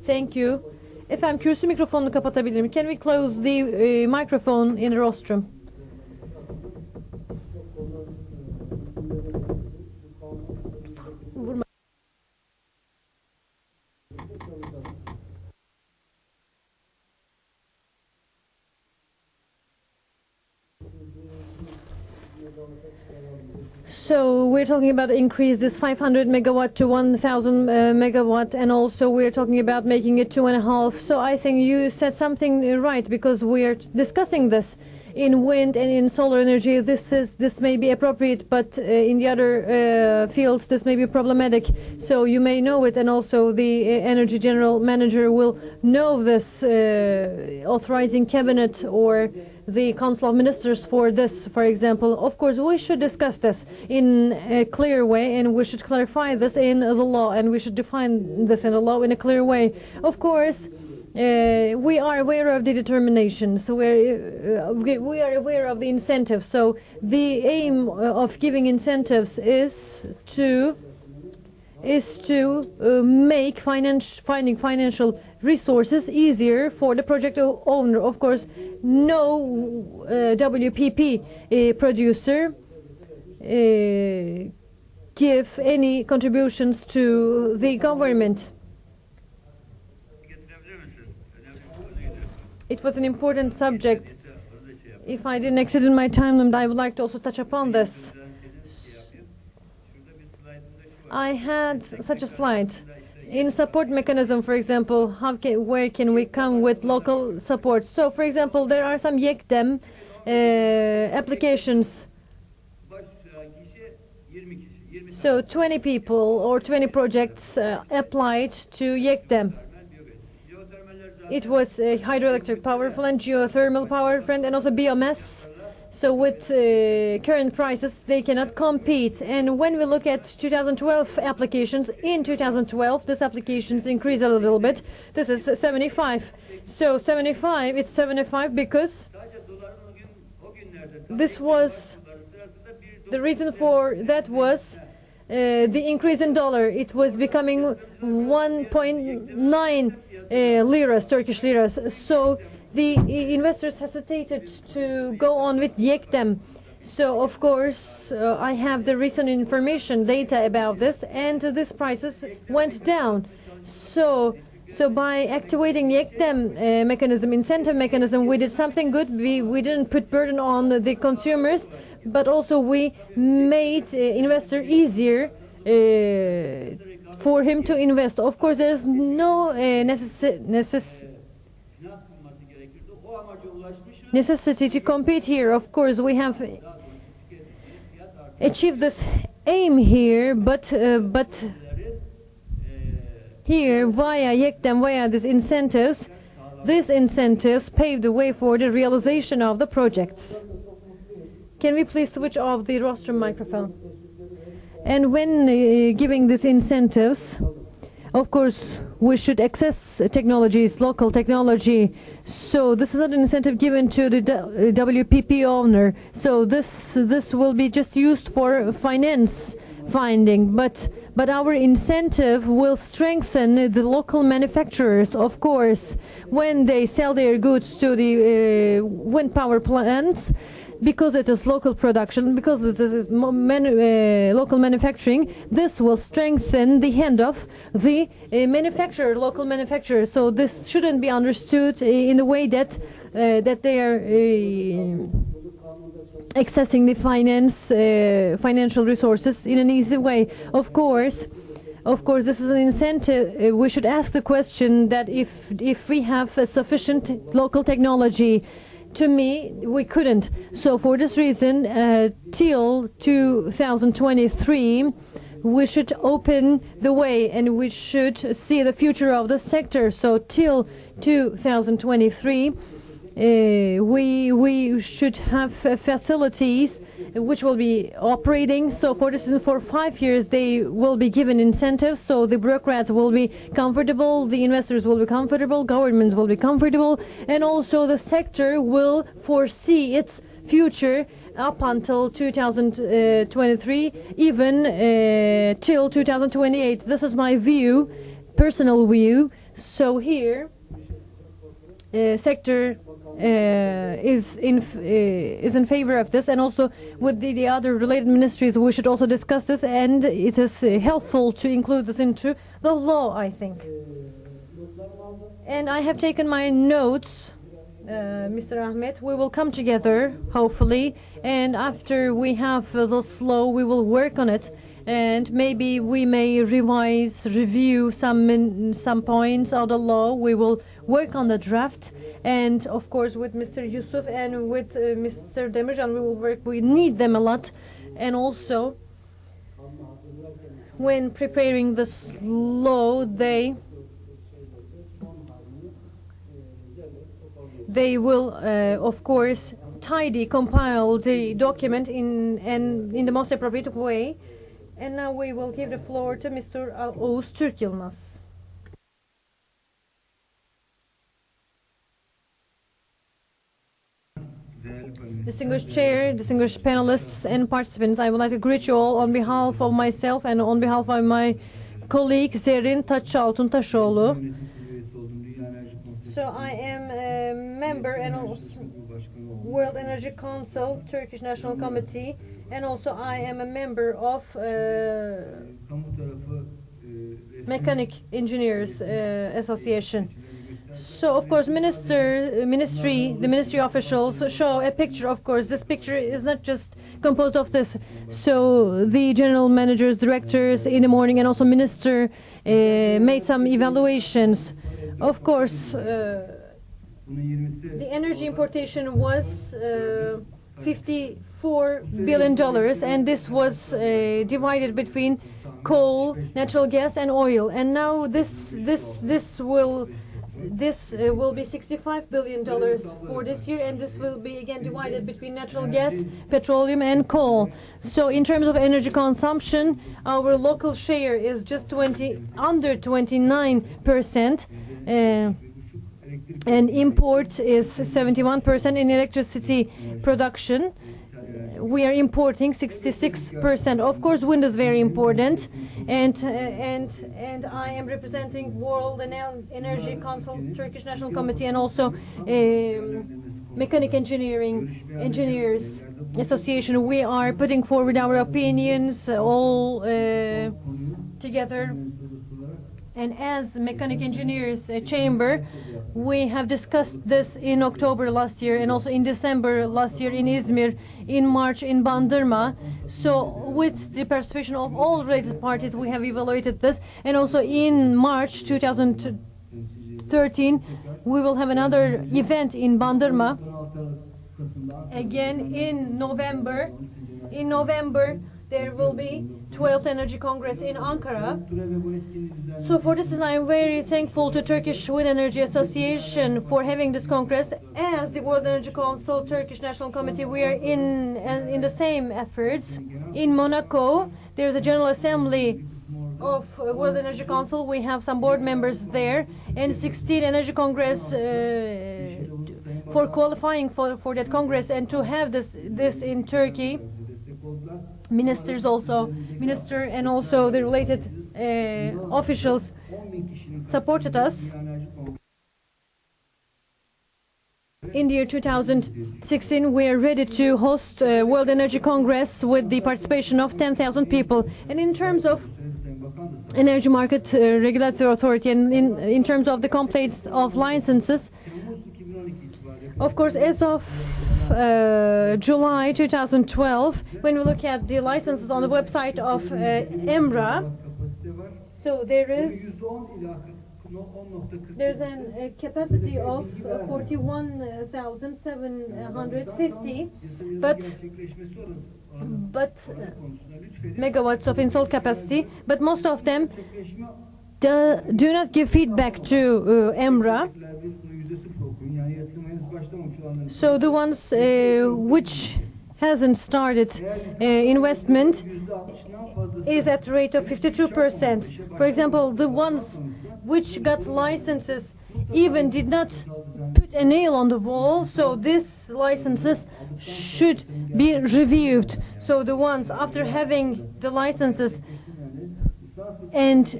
Thank you. Efendim, kürsü mikrofonunu kapatabilir miyim? Can we close the microphone in the rostrum? So we're talking about increase this 500 megawatt to 1,000 megawatt, and also we're talking about making it 2.5. So I think you said something right, because we are discussing this in wind and in solar energy. This may be appropriate, but in the other fields this may be problematic. So you may know it, and also the Energy General Manager will know this, authorizing cabinet or the Council of Ministers for this, for example. Of course, we should discuss this in a clear way, and we should clarify this in the law, and we should define this in the law in a clear way. Of course, we are aware of the determinations. We are aware of the incentives. So the aim of giving incentives is to make finding financial resources easier for the project owner. Of course, no WPP producer give any contributions to the government. It was an important subject. If I didn't exceed in my time limit, I would like to also touch upon this. I had such a slide. In support mechanism, for example, where can we come with local support? So, for example, there are some YEKDEM applications. So 20 people or 20 projects applied to YEKDEM. It was a hydroelectric power plant, geothermal power plant, and also biomass. So with current prices, they cannot compete. And when we look at 2012 applications, in 2012, these applications increase a little bit. This is 75. So 75, it's 75 because this was, the reason for that was the increase in dollar. It was becoming 1.9 liras, Turkish liras. So the investors hesitated to go on with YEKDEM. So of course I have the recent information data about this, and these prices went down. So by activating YEKDEM mechanism, incentive mechanism, we did something good. We didn't put burden on the consumers, but also we made investor easier for him to invest. Of course, there is no necessity to compete here. Of course, we have achieved this aim here, but here via YEKDEM, via these incentives paved the way for the realization of the projects. Can we please switch off the rostrum microphone? And when giving these incentives, of course, we should access technologies, local technology. So this is not an incentive given to the WPP owner. So this will be just used for finance finding. But our incentive will strengthen the local manufacturers, of course, when they sell their goods to the wind power plants. Because it is local production, because it is local manufacturing, this will strengthen the hand of the manufacturer, local manufacturer. So this shouldn't be understood in the way that they are accessing the financial resources in an easy way. Of course, this is an incentive. We should ask the question that if we have a sufficient local technology. To me, we couldn't. So for this reason, till 2023, we should open the way and we should see the future of the sector. So till 2023, we should have facilities which will be operating. So for this, for 5 years, they will be given incentives. So the bureaucrats will be comfortable, the investors will be comfortable, governments will be comfortable, and also the sector will foresee its future up until 2023, even till 2028. This is my view, personal view. So here, sector is in favor of this, and also with the other related ministries we should also discuss this, and it is helpful to include this into the law, I think. And I have taken my notes, Mr. Ahmet. We will come together, hopefully, and after we have this law, we will work on it, and maybe we may review some points of the law. We will work on the draft, and of course with Mr. Yusuf and with Mr. Demircan we will work. We need them a lot, and also when preparing this law, they will of course compile the document in the most appropriate way. And now we will give the floor to Mr. Oğuz Türk Yılmaz. Distinguished Chair, distinguished panelists and participants, I would like to greet you all on behalf of myself and on behalf of my colleague Zerrin Taşçıaltun-Taşoğlu. So I am a member and also World Energy Council, Turkish National Committee, and also I am a member of Mechanic Engineers Association. So of course, the ministry officials show a picture. Of course, this picture is not just composed of this. So the general managers, directors in the morning, and also minister made some evaluations. Of course, the energy importation was $54 billion, and this was divided between coal, natural gas, and oil. And now this will be $65 billion for this year, and this will be again divided between natural gas, petroleum, and coal. So in terms of energy consumption, our local share is just under 29%, and import is 71% in electricity production. We are importing 66%. Of course, wind is very important, and I am representing World Energy Council, Turkish National Committee, and also Mechanic Engineers Association. We are putting forward our opinions all together. And as Mechanic Engineers Chamber, we have discussed this in October last year, and also in December last year in Izmir, in March in Bandırma. So with the participation of all related parties, we have evaluated this. And also in March 2013, we will have another event in Bandırma. Again in November. In November, there will be 12th Energy Congress in Ankara. So for this reason, I am very thankful to Turkish Wind Energy Association for having this congress. As the World Energy Council, Turkish National Committee, we are in the same efforts. In Monaco, there is a General Assembly of World Energy Council. We have some board members there, and 16 Energy Congress for qualifying for that congress, and to have this in Turkey. Minister and also the related officials supported us. In the year 2016, we are ready to host a World Energy Congress with the participation of 10,000 people. And in terms of Energy Market Regulatory Authority, and in terms of the complaints of licenses, of course, as of July 2012, when we look at the licenses on the website of EMRA, so there's a capacity of 41,750, but megawatts of installed capacity, but most of them do not give feedback to EMRA. So the ones which hasn't started investment is at the rate of 52%. For example, the ones which got licenses even did not put a nail on the wall, so these licenses should be reviewed. So the ones after having the licenses and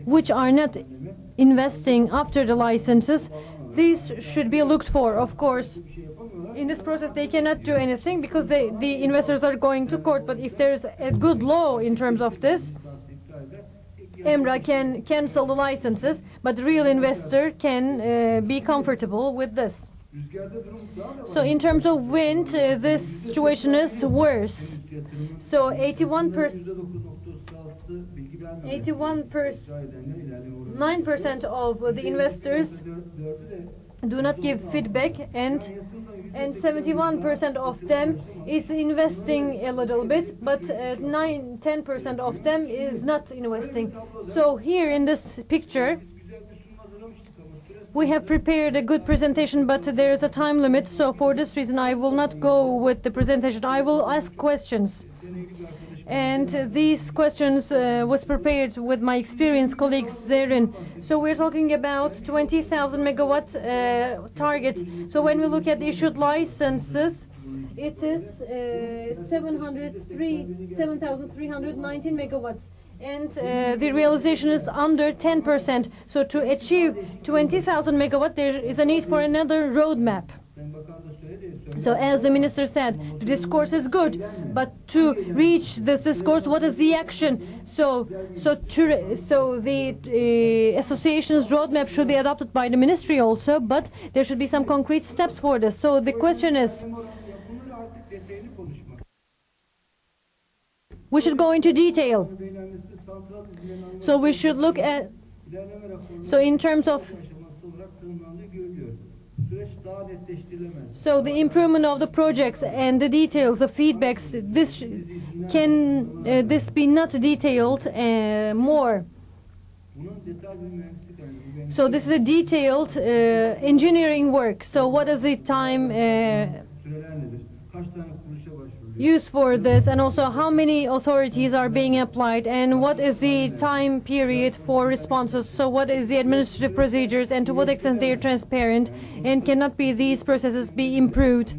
which are not investing after the licenses, these should be looked for. Of course, in this process they cannot do anything because the investors are going to court, but if there's a good law in terms of this, EMRA can cancel the licenses, but the real investor can be comfortable with this. So in terms of wind, this situation is worse. So 9% of the investors do not give feedback, and 71% of them is investing a little bit, but 10% of them is not investing. So here in this picture, we have prepared a good presentation, but there is a time limit. So for this reason, I will not go with the presentation. I will ask questions. And these questions was prepared with my experienced colleagues therein. So we're talking about 20,000 megawatt target. So when we look at issued licenses, it is 7,319 megawatts. And the realization is under 10%. So to achieve 20,000 megawatt, there is a need for another roadmap. So as the minister said, the discourse is good, but to reach this discourse, what is the action? So the association's roadmap should be adopted by the ministry also, but there should be some concrete steps for this. So the question is, we should go into detail. So we should look at, so in terms of, so the improvement of the projects and the details, the feedbacks, this can this be not detailed more? So this is a detailed engineering work. So what is the time used for this, and also how many authorities are being applied, and what is the time period for responses? So what is the administrative procedures, and to what extent they are transparent, and cannot be these processes be improved?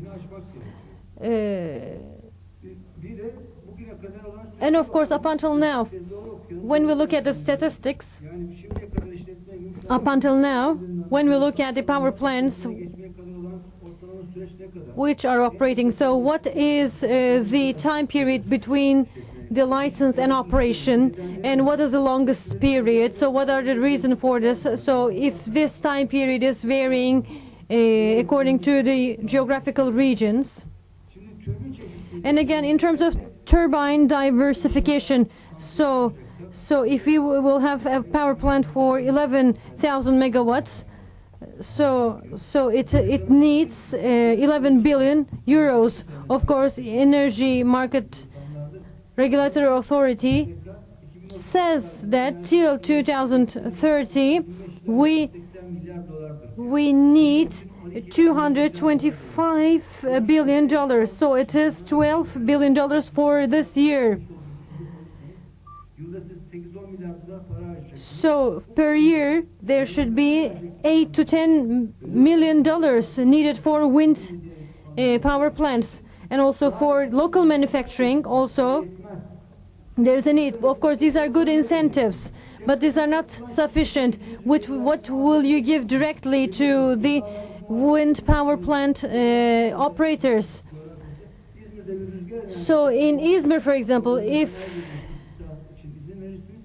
And of course, up until now, when we look at the statistics, up until now, when we look at the power plants which are operating, so what is the time period between the license and operation, and what is the longest period? So what are the reasons for this? So if this time period is varying according to the geographical regions. And again, in terms of turbine diversification, so if we will have a power plant for 11,000 megawatts, so it needs 11 billion euros. Of course, the Energy Market Regulatory Authority says that till 2030 we need $225 billion. So it is $12 billion for this year. So per year there should be $8 to $10 million needed for wind power plants, and also for local manufacturing. Also, there's a need. Of course, these are good incentives, but these are not sufficient. What will you give directly to the wind power plant operators? So in Izmir, for example,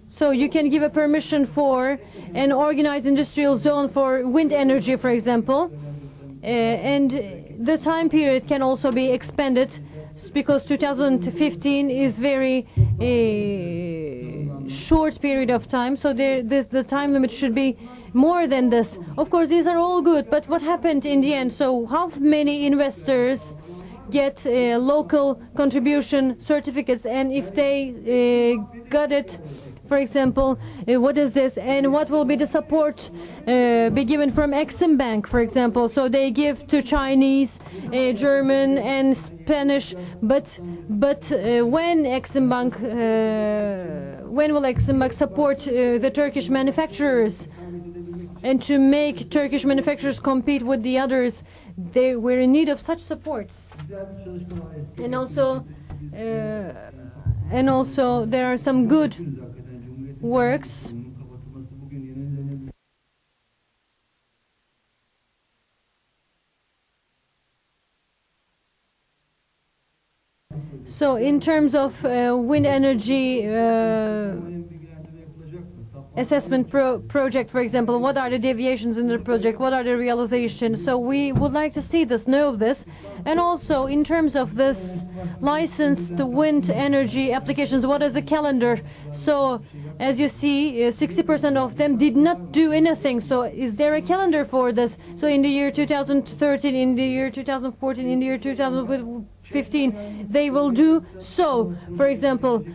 so you can give a permission for an organized industrial zone for wind energy, for example, and the time period can also be expanded, because 2015 is very short period of time. So the time limit should be more than this. Of course, these are all good, but what happened in the end? So how many investors get local contribution certificates, and if they got it, for example, what is this, and what will be the support be given from Exim Bank, for example? So they give to Chinese, German, and Spanish, but when Exim Bank, when will Exim Bank support the Turkish manufacturers, and to make Turkish manufacturers compete with the others? They were in need of such supports, and also there are some good works. So in terms of wind energy assessment project, for example, what are the deviations in the project, what are the realizations? So we would like to see this, know this. And also in terms of this licensed wind energy applications, what is the calendar? So as you see, 60% of them did not do anything. So is there a calendar for this? So in the year 2013, in the year 2014, in the year 2015, they will do so, for example.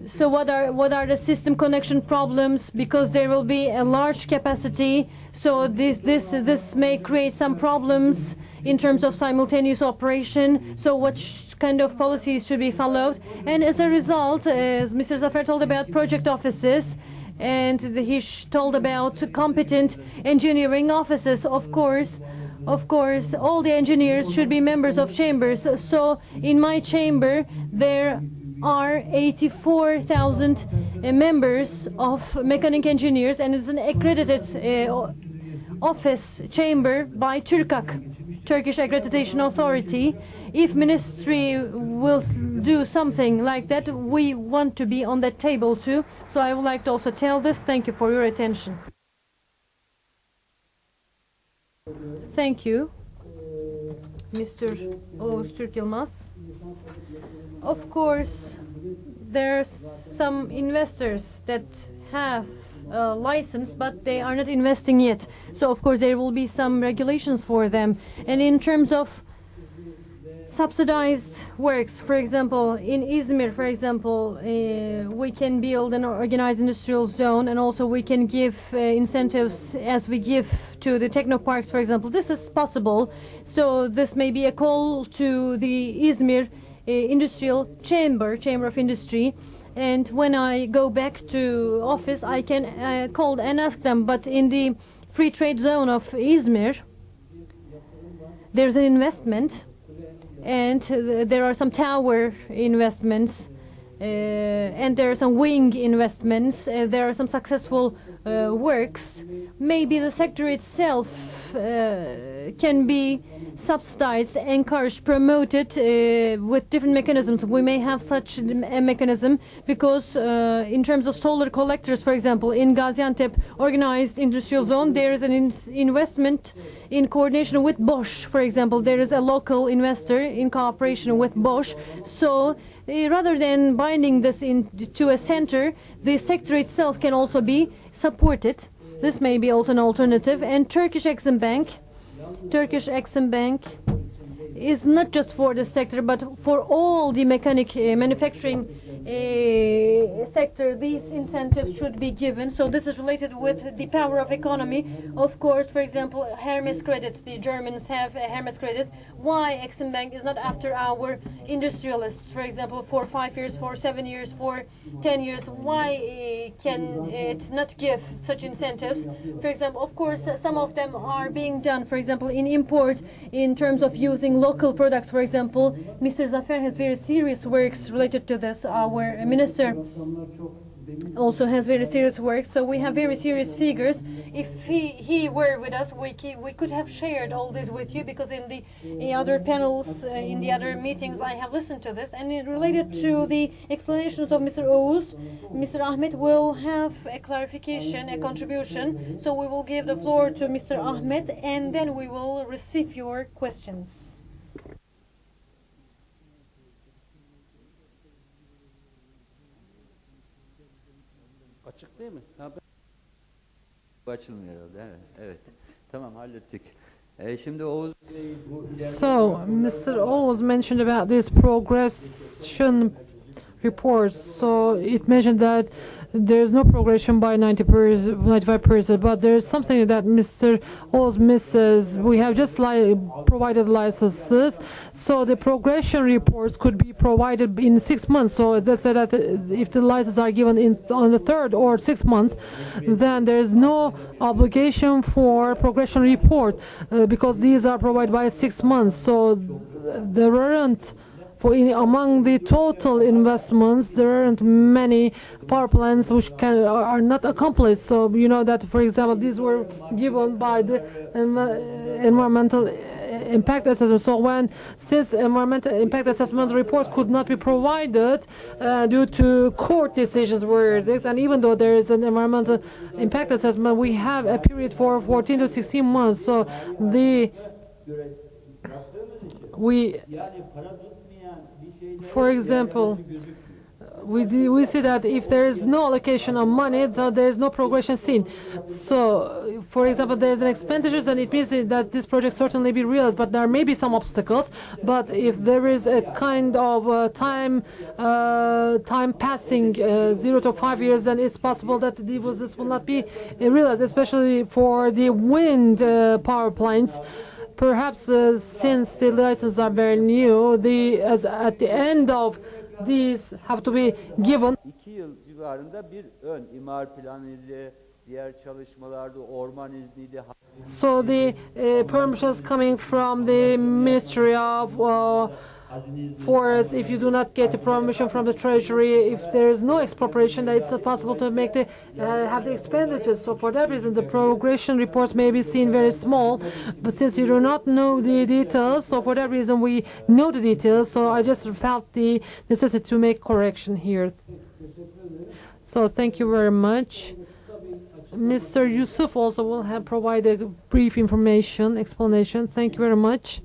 So what are the system connection problems? Because there will be a large capacity, so this may create some problems in terms of simultaneous operation. So what kind of policies should be followed? And as a result, as Mr. Zafer told about project offices, and he told about competent engineering offices. Of course, all the engineers should be members of chambers. So in my chamber there are 84,000 members of mechanic engineers, and it's an accredited office chamber by TÜRKAK. Turkish Accreditation Authority. If ministry will do something like that, we want to be on that table too. So I would like to also tell this. Thank you for your attention. Thank you, Mr. Oğuz Türk Yılmaz. Of course, there are some investors that have a license, but they are not investing yet. So of course there will be some regulations for them. And in terms of subsidized works, for example, in Izmir, for example, we can build an organized industrial zone, and also we can give incentives as we give to the technoparks, for example. This is possible. So this may be a call to the Izmir industrial chamber of industry. And when I go back to office, I can call and ask them. But in the free trade zone of Izmir, there's an investment, and there are some tower investments, and there are some wing investments. There are some successful works. Maybe the sector itself can be subsidized, encouraged, promoted with different mechanisms. We may have such a mechanism because in terms of solar collectors, for example, in Gaziantep organized industrial zone, there is an investment in coordination with Bosch, for example. There is a local investor in cooperation with Bosch. So rather than binding this into a center, the sector itself can also be supported. This may be also an alternative. And Turkish Exim Bank is not just for the sector, but for all the manufacturing sector. These incentives should be given. So this is related with the power of economy. Of course, for example, Hermes credit. The Germans have a Hermes credit. Why Exim Bank is not after our industrialists, for example, for 5 years, for 7 years, for 10 years? Why can it not give such incentives? For example, of course, some of them are being done, for example, in import, in terms of using local products. For example, Mr. Zafer has very serious works related to this. Our minister also has very serious work. So we have very serious figures. If he were with us, we could have shared all this with you, because in the other panels, in the other meetings, I have listened to this. And related to the explanations of Mr. Oğuz, Mr. Ahmet will have a clarification, a contribution. So we will give the floor to Mr. Ahmet, and then we will receive your questions. Açık değil mi? Bu açılmıyor herhalde. Evet. Tamam, hallettik. Şimdi Oğuz So, Mr. Oğuz mentioned about this progression reports. So it mentioned that there's no progression by 95%, but there's something that Mr. Oğuz misses. We have just provided licenses, so the progression reports could be provided in 6 months. So that's that if the licenses are given on the 3rd or 6th month, then there's no obligation for progression report because these are provided by 6 months. So there aren't. Among the total investments, there aren't many power plants which are not accomplished. So you know that, for example, these were given by the environmental impact assessment. So since environmental impact assessment reports could not be provided due to court decisions, and even though there is an environmental impact assessment, we have a period for 14 to 16 months. So for example, we see that if there is no allocation of money, so there is no progression seen. So, for example, there is an expenditures, and it means that this project certainly be realized, but there may be some obstacles. But if there is a kind of time passing 0 to 5 years, then it's possible that this will not be realized, especially for the wind power plants. Perhaps since the licenses are very new, at the end of these have to be given. 2 yıl civarında bir ön imar planıydı, diğer çalışmalarda orman izniydi. So the permissions coming from the Ministry of forest, if you do not get the permission from the treasury, if there is no expropriation, that it's not possible to make the have the expenditures. So for that reason, the progression reports may be seen very small, but since you do not know the details, so for that reason we know the details. So I just felt the necessity to make correction here. So thank you very much. Mr. Yusuf also will have provided brief information, explanation. Thank you very much.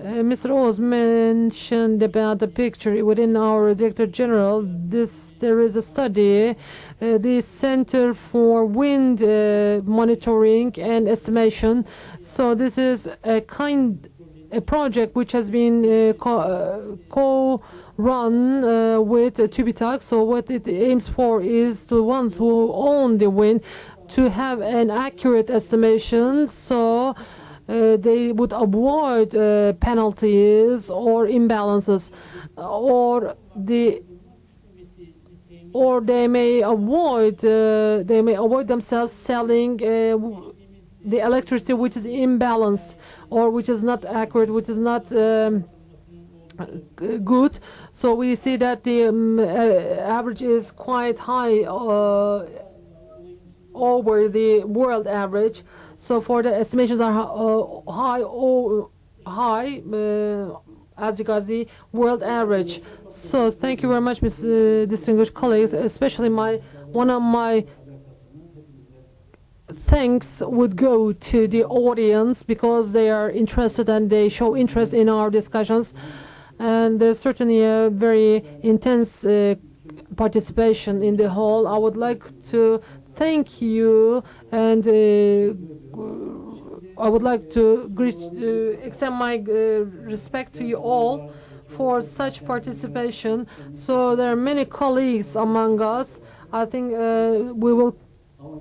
Mr. Oz mentioned about the picture within our Director General. There is a study, the Center for Wind Monitoring and Estimation. So this is a project which has been co-run with TWEC. So what it aims for is to ones who own the wind to have an accurate estimation. So they would avoid penalties or imbalances, or they may avoid themselves selling the electricity which is imbalanced or which is not accurate, which is not good. So we see that the average is quite high over the world average. So for the estimations are high as regards the world average. So thank you very much, distinguished colleagues. Especially one of my thanks would go to the audience because they are interested and they show interest in our discussions. And there's certainly a very intense participation in the hall. I would like to thank you, and I would like to extend my respect to you all for such participation. So there are many colleagues among us. I think we will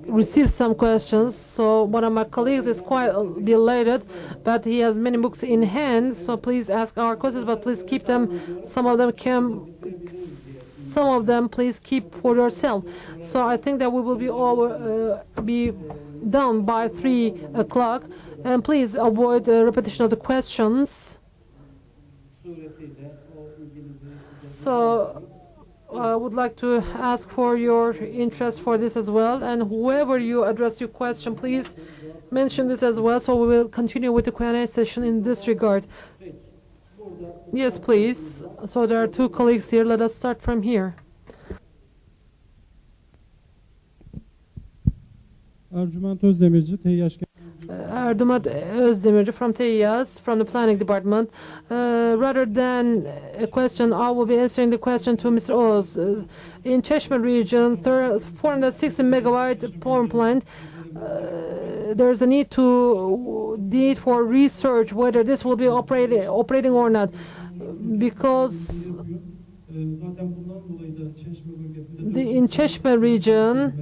receive some questions. So one of my colleagues is quite belated, but he has many books in hand. So please ask our questions, but please keep them. Some of them please keep for yourself. So I think that we will be done by 3 o'clock, and please avoid repetition of the questions. So I would like to ask for your interest for this as well, and whoever you address your question, please mention this as well. So we will continue with the Q&A session in this regard. Yes, please. So there are 2 colleagues here. Let us start from here. Ercüment Özdemirci, TİAŞ. Ercüment Özdemirci from TİAŞ, from the Planning Department. Rather than a question, I will be answering the question to Mr. Oz. In Çeşme region, 460 megawatt power plant. There is a need for research whether this will be operating or not, because in Çeşme region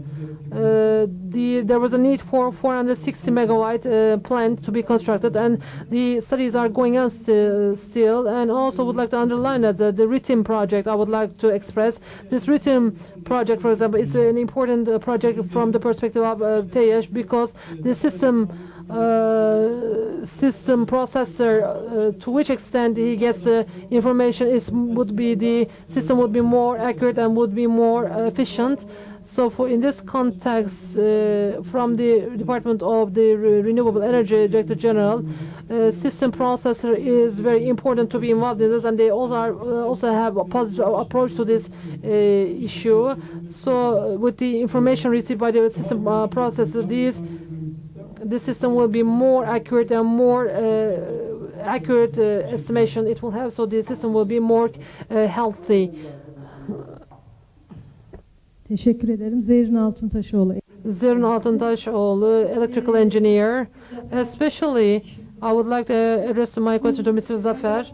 there was a need for 460 megawatt plant to be constructed, and the studies are going on still. And also would like to underline that the RITIM project, I would like to express this RITIM project, for example, it's an important project from the perspective of TİAŞ, because the system processor, to which extent he gets the information, the system would be more accurate and would be more efficient. So in this context, from the Department of the Renewable Energy Director General, system processor is very important to be involved in this, and they also have a positive approach to this issue. So with the information received by the system processor, the system will be more accurate and more accurate estimation it will have, so the system will be more healthy. Teşekkür ederim. Zerrin Altıntaşoğlu. Zerrin Altıntaşoğlu, electrical engineer. Especially, I would like to address my question to Mr. Zafer.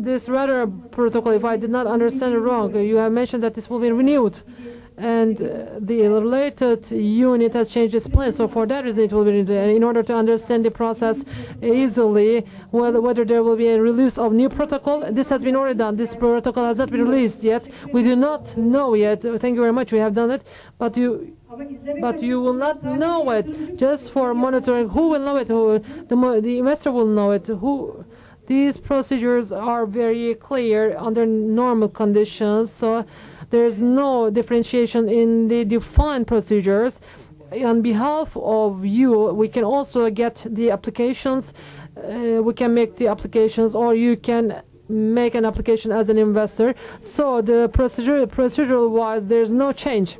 This radar protocol, if I did not understand it wrong, you have mentioned that this will be renewed, and the related unit has changed its plan. So for that reason, it will be renewed. And in order to understand the process easily, whether there will be a release of new protocol, this has been already done. This protocol has not been released yet. We do not know yet. Thank you very much. We have done it, but you will not know it. Just for monitoring, who will know it? The investor will know it. these procedures are very clear under normal conditions, so there's no differentiation in the defined procedures. On behalf of you, we can also get the applications. We can make the applications, or you can make an application as an investor. So the procedural wise, there's no change.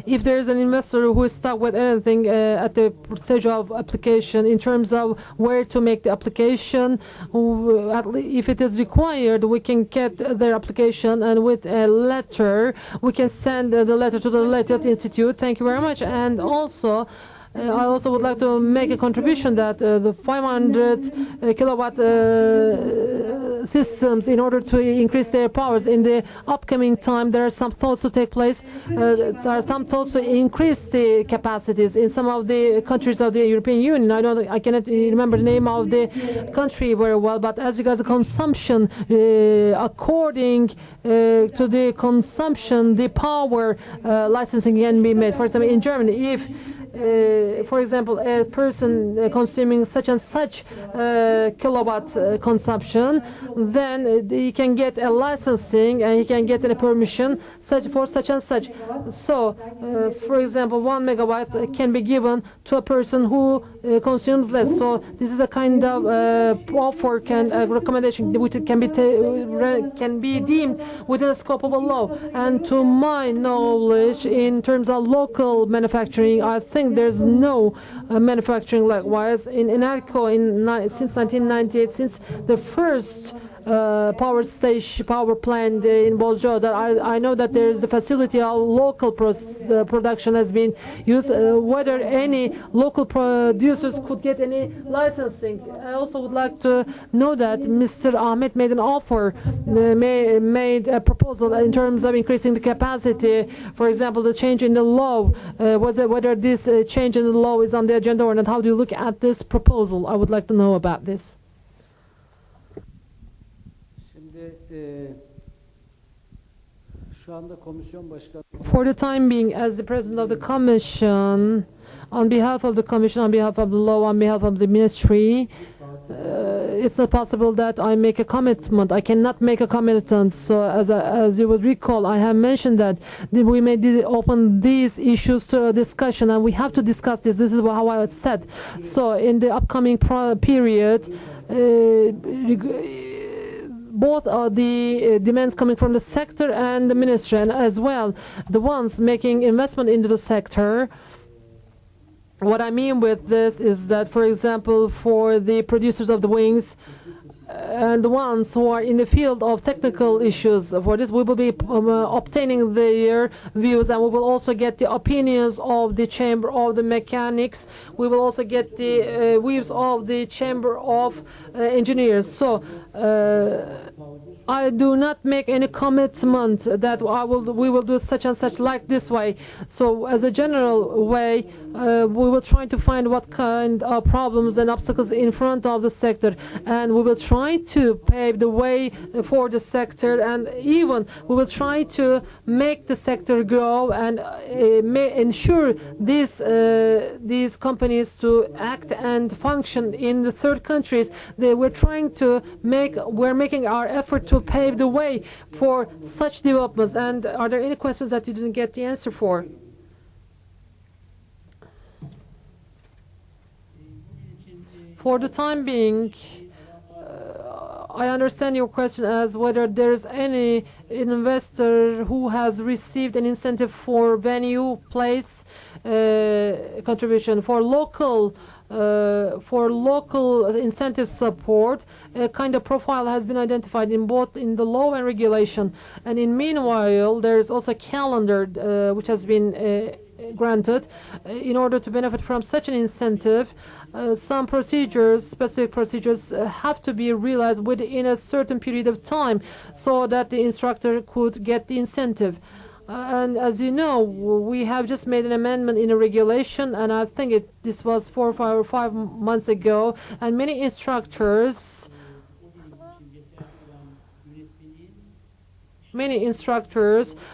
If there is an investor who is stuck with anything at the stage of application in terms of where to make the application, if it is required, we can get their application, and with a letter, we can send the letter to the related institute. Thank you very much. And also, I also would like to make a contribution that the 500 kilowatt systems, in order to increase their powers in the upcoming time, there are some thoughts to take place. There are some thoughts to increase the capacities in some of the countries of the European Union. I cannot remember the name of the country very well, but as regards the consumption, according to the consumption, the power licensing can be made. For example, in Germany, if for example, a person consuming such and such kilowatt consumption, then he can get a licensing and he can get a permission for such and such. So, for example, 1 megawatt can be given to a person who consumes less. So this is a kind of offer recommendation which can be deemed within the scope of a law. And to my knowledge, in terms of local manufacturing, I think there's no manufacturing likewise in Enerco since 1998, since the first power plant in Bozcaada, that I know that there is a facility of local production has been used. Whether any local producers could get any licensing. I also would like to know that Mr. Ahmet made an offer, made a proposal in terms of increasing the capacity. For example, the change in the law, whether this change in the law is on the agenda or not. How do you look at this proposal? I would like to know about this. Şu anda komisyon başkanı. For the time being, as the president of the commission, on behalf of the commission, on behalf of the law, on behalf of the ministry, it's not possible that I make a commitment. I cannot make a commitment. So as you would recall, I have mentioned that we may open these issues to a discussion, and we have to discuss this. This is how I said. So in the upcoming period, both are the demands coming from the sector and the ministry, and as well the ones making investment into the sector. What I mean with this is that, for example, for the producers of the wings and the ones who are in the field of technical issues, for this we will be obtaining their views, and we will also get the opinions of the chamber of the mechanics. We will also get the views of the chamber of engineers. So I do not make any commitment that we will do such and such like this way. So as a general way, we will try to find what kind of problems and obstacles in front of the sector, and we will try to pave the way for the sector, and even we will try to make the sector grow and ensure these companies to act and function in the third countries. We're making our effort to pave the way for such developments. And are there any questions that you didn't get the answer for? For the time being, I understand your question as whether there is any investor who has received an incentive for venue, place, contribution for local incentive support. A kind of profile has been identified in both in the law and regulation, and in meanwhile there is also a calendar which has been granted in order to benefit from such an incentive. Some procedures, specific procedures, have to be realized within a certain period of time so that the instructor could get the incentive. And as you know, we have just made an amendment in a regulation, and I think this was 4 or 5 months ago, and many instructors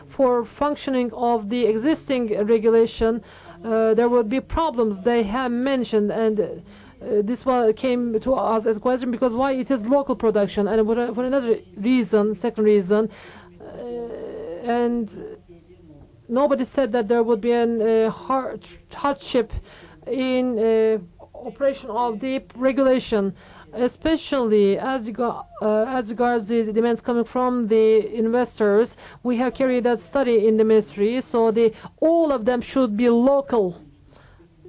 for functioning of the existing regulation, there would be problems they have mentioned, and this came to us as a question because why it is local production, and for another reason, second reason, and nobody said that there would be a hardship in operation of the regulation, especially as regards the demands coming from the investors. We have carried that study in the ministry, so all of them should be local,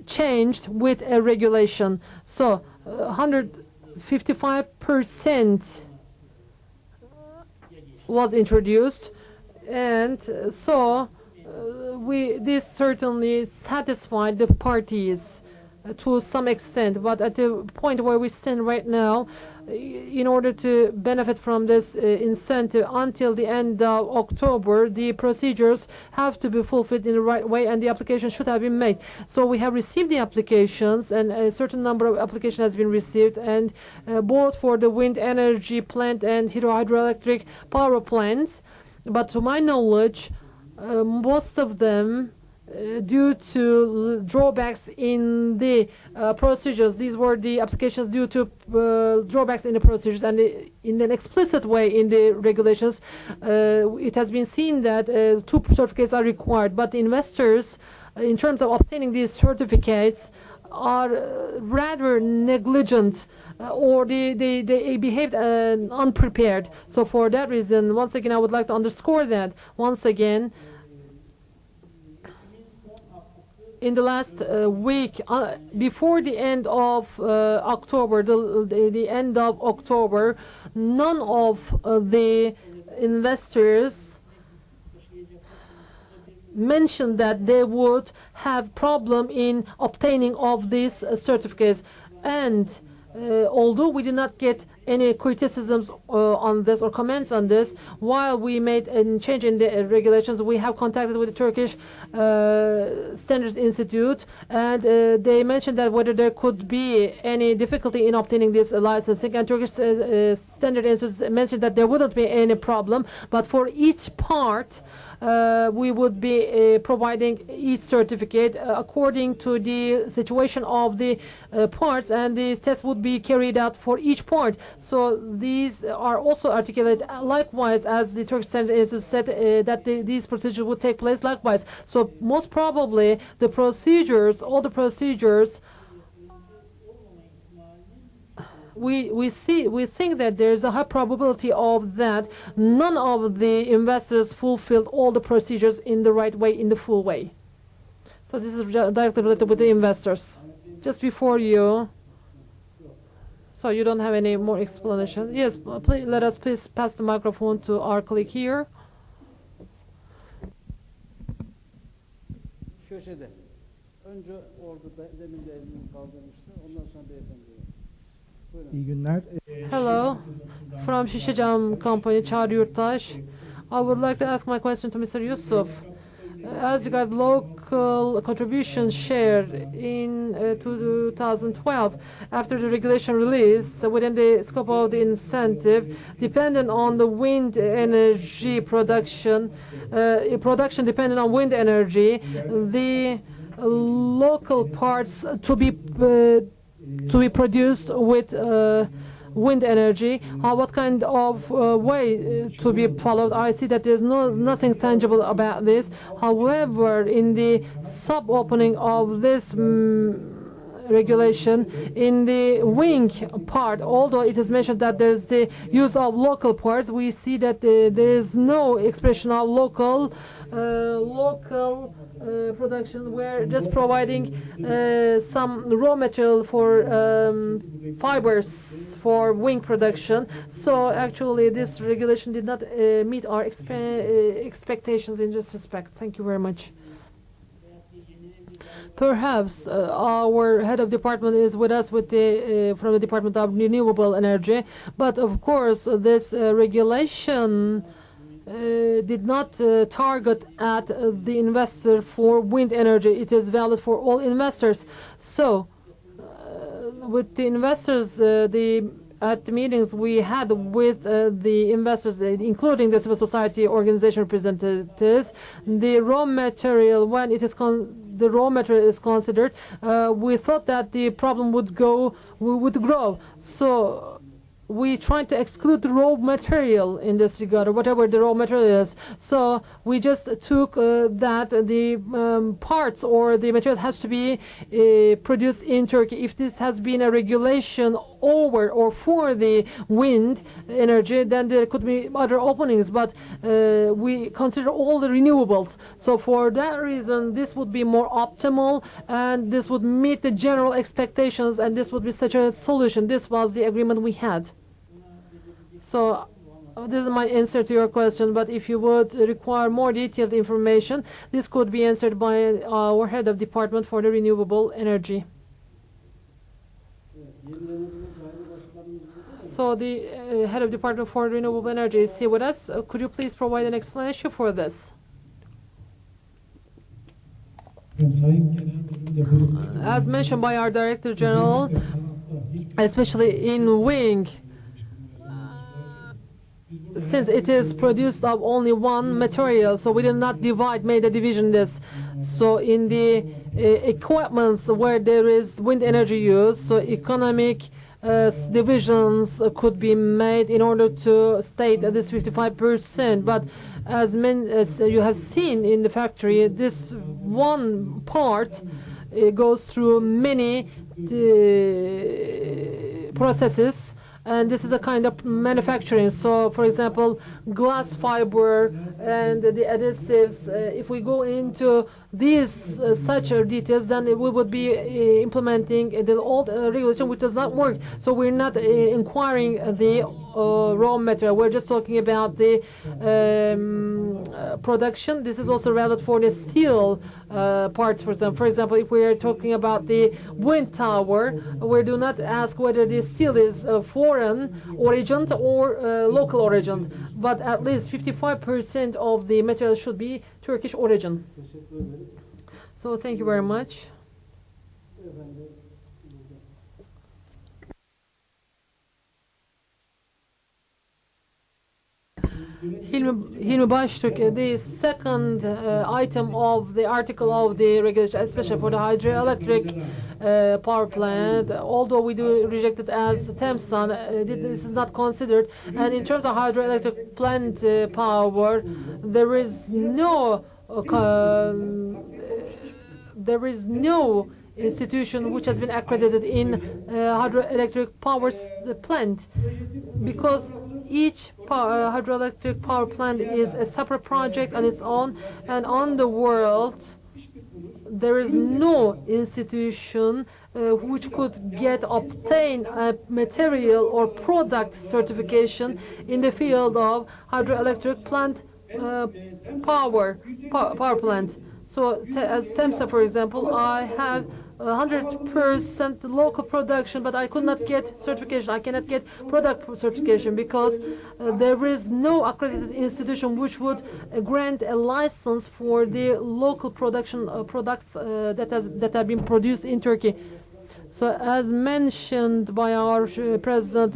changed with a regulation. So 155% was introduced, and so this certainly satisfied the parties to some extent. But at the point where we stand right now, in order to benefit from this incentive until the end of October, the procedures have to be fulfilled in the right way, and the application should have been made. So we have received the applications, and a certain number of applications has been received, and both for the wind energy plant and hydroelectric power plants. But to my knowledge, most of them, due to drawbacks in the procedures, these were the applications due to drawbacks in the procedures, and in an explicit way in the regulations, it has been seen that 2 certificates are required. But the investors, in terms of obtaining these certificates, are rather negligent, or they behaved unprepared. So for that reason, once again, I would like to underscore that once again. In the last week, before the end of October, the end of October, none of the investors mentioned that they would have problem in obtaining of these certificates. And although we did not get any criticisms on this or comments on this, while we made a change in the regulations, we have contacted with the Turkish Standards Institute, and they mentioned that whether there could be any difficulty in obtaining this licensing, and Turkish Standards Institute mentioned that there wouldn't be any problem, but for each part we would be providing each certificate according to the situation of the parts, and the test would be carried out for each part. So these are also articulated likewise, as the Turkish Standards Institute said that these procedures would take place likewise. So most probably the procedures, all the procedures, we think that there's a high probability of that none of the investors fulfilled all the procedures in the right way, in the full way. So this is directly related with the investors. Just before you, so you don't have any more explanation? Yes, please, let us please pass the microphone to our colleague here. Köşede. Önce orada demin de elini kaldırmıştı. Ondan sonra beyefendi. İyi günler. Hello, from Şişecam Company, Çağrı Yurttaş. I would like to ask my question to Mr. Yusuf. As regards local contribution share in 2012, after the regulation release, within the scope of the incentive, dependent on the wind energy production, dependent on wind energy, the local parts to be produced with wind energy, what kind of way to be followed? I see that there's nothing tangible about this. However, in the sub-opening of this regulation, in the wing part, although it is mentioned that there's the use of local parts, we see that there is no expression of local production. We're just providing some raw material for fibers for wing production. So actually this regulation did not meet our expectations in this respect. Thank you very much. Perhaps our head of department is with us from the Department of Renewable Energy, but of course this regulation did not target at the investor for wind energy. It is valid for all investors. So with the investors, at the meetings we had with the investors, including the civil society organization representatives, the raw material, when it is the raw material is considered, we thought that the problem would grow. So we tried to exclude the raw material in this regard, or whatever the raw material is. So we just took that the parts or the material has to be produced in Turkey. If this has been a regulation over or for the wind energy, then there could be other openings, but we consider all the renewables. So for that reason, this would be more optimal, and this would meet the general expectations, and this would be such a solution. This was the agreement we had. So this is my answer to your question, but if you would require more detailed information, this could be answered by our head of department for the renewable energy. So the head of department for renewable energy is here with us. Could you please provide an explanation for this? As mentioned by our Director General, especially in wing, since it is produced of only one material, so we did not made a division this. So in the equipments where there is wind energy use, so economic divisions could be made in order to state that this 55%. But as you have seen in the factory, this one part goes through many processes. And this is a kind of manufacturing. So, for example, glass fiber and the adhesives. If we go into these such details, then we would be implementing the old regulation, which does not work. So we're not inquiring the raw material. We're just talking about the production. This is also valid for the steel parts. For example, if we are talking about the wind tower, we do not ask whether the steel is foreign origin or local origin, but at least 55% of the material should be Turkish origin. So thank you very much. Hilmi Baştürk, the second item of the article of the regulation, especially for the hydroelectric power plant, although we do reject it as TEMSAN, this is not considered. And in terms of hydroelectric plant power, there is no institution which has been accredited in hydroelectric power plant, because each hydroelectric power plant is a separate project on its own, and on the world there is no institution which could obtain a material or product certification in the field of hydroelectric plant power plant. So as TEMSA, for example, I have 100% local production, but I could not get certification. I cannot get product certification because there is no accredited institution which would grant a license for the local production products that have been produced in Turkey. So as mentioned by our president,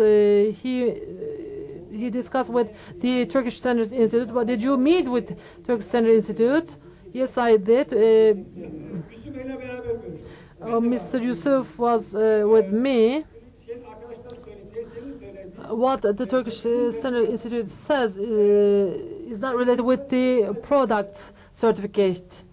he discussed with the Turkish Standards Institute. But did you meet with Turkish Standards Institute? Yes, I did. Mr. Yusuf was with me. What the Turkish Standards Institute says is not related with the product certificate.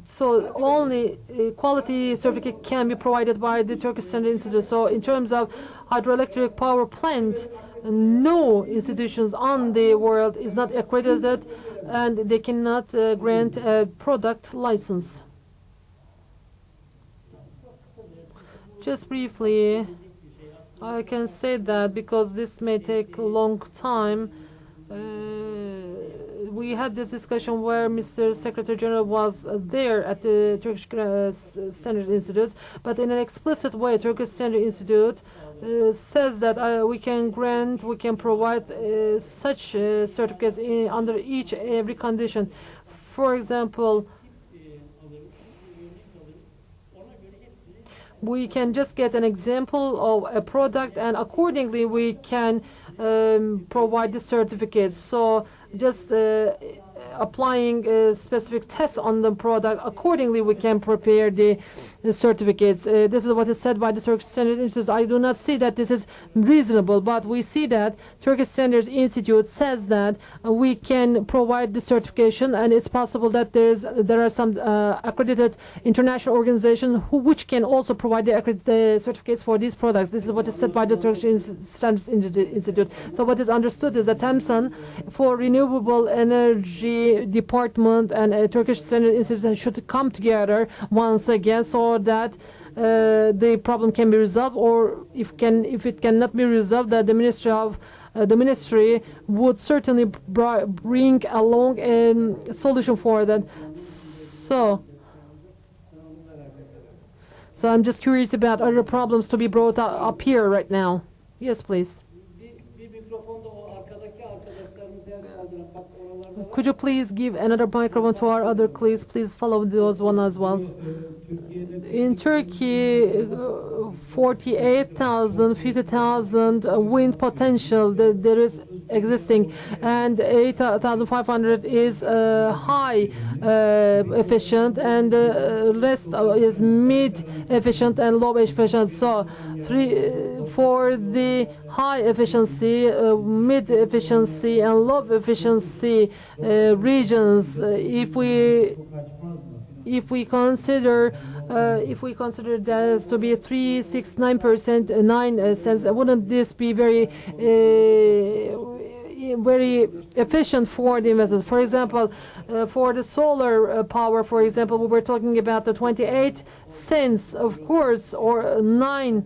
So only quality certificate can be provided by the Turkish Standards Institute. So in terms of hydroelectric power plants, no institutions on the world is not accredited, and they cannot grant a product license. Just briefly, I can say that because this may take a long time, we had this discussion where Mr. Secretary General was there at the Turkish Standards Institute, but in an explicit way, Turkish Standards Institute says that we can provide such certificates under every condition. For example, we can just get an example of a product, and accordingly we can provide the certificates. So just applying specific tests on the product. Accordingly, we can prepare the certificates. This is what is said by the Turkish Standards Institute. I do not see that this is reasonable, but we see that Turkish Standards Institute says that we can provide the certification, and it's possible that there are some accredited international organizations which can also provide the certificates for these products. This is what is said by the Turkish Standards Institute. So what is understood is that TEMSAN for renewable energy department and Turkish Standards Institute should come together once again, so that the problem can be resolved, or if it cannot be resolved, that the ministry would certainly bring along a solution for that. So I'm just curious about other problems to be brought up here right now. Yes, please. Bir mikrofonda o arkadaki arkadaşlarımız yer kaldıran. Bak oralarda var. Could you please give another microphone to our other colleagues? Please follow those one as well. In Turkey, 48,000, 50,000 wind potential that there is existing, and 8,500 is high efficient, and the rest is mid efficient and low efficient. So for the high efficiency, mid efficiency and low efficiency regions, if we consider that as to be 369%, 9 cents, wouldn't this be very efficient for the investors? For example, for the solar power, for example, we were talking about the 28 cents, of course, or $9,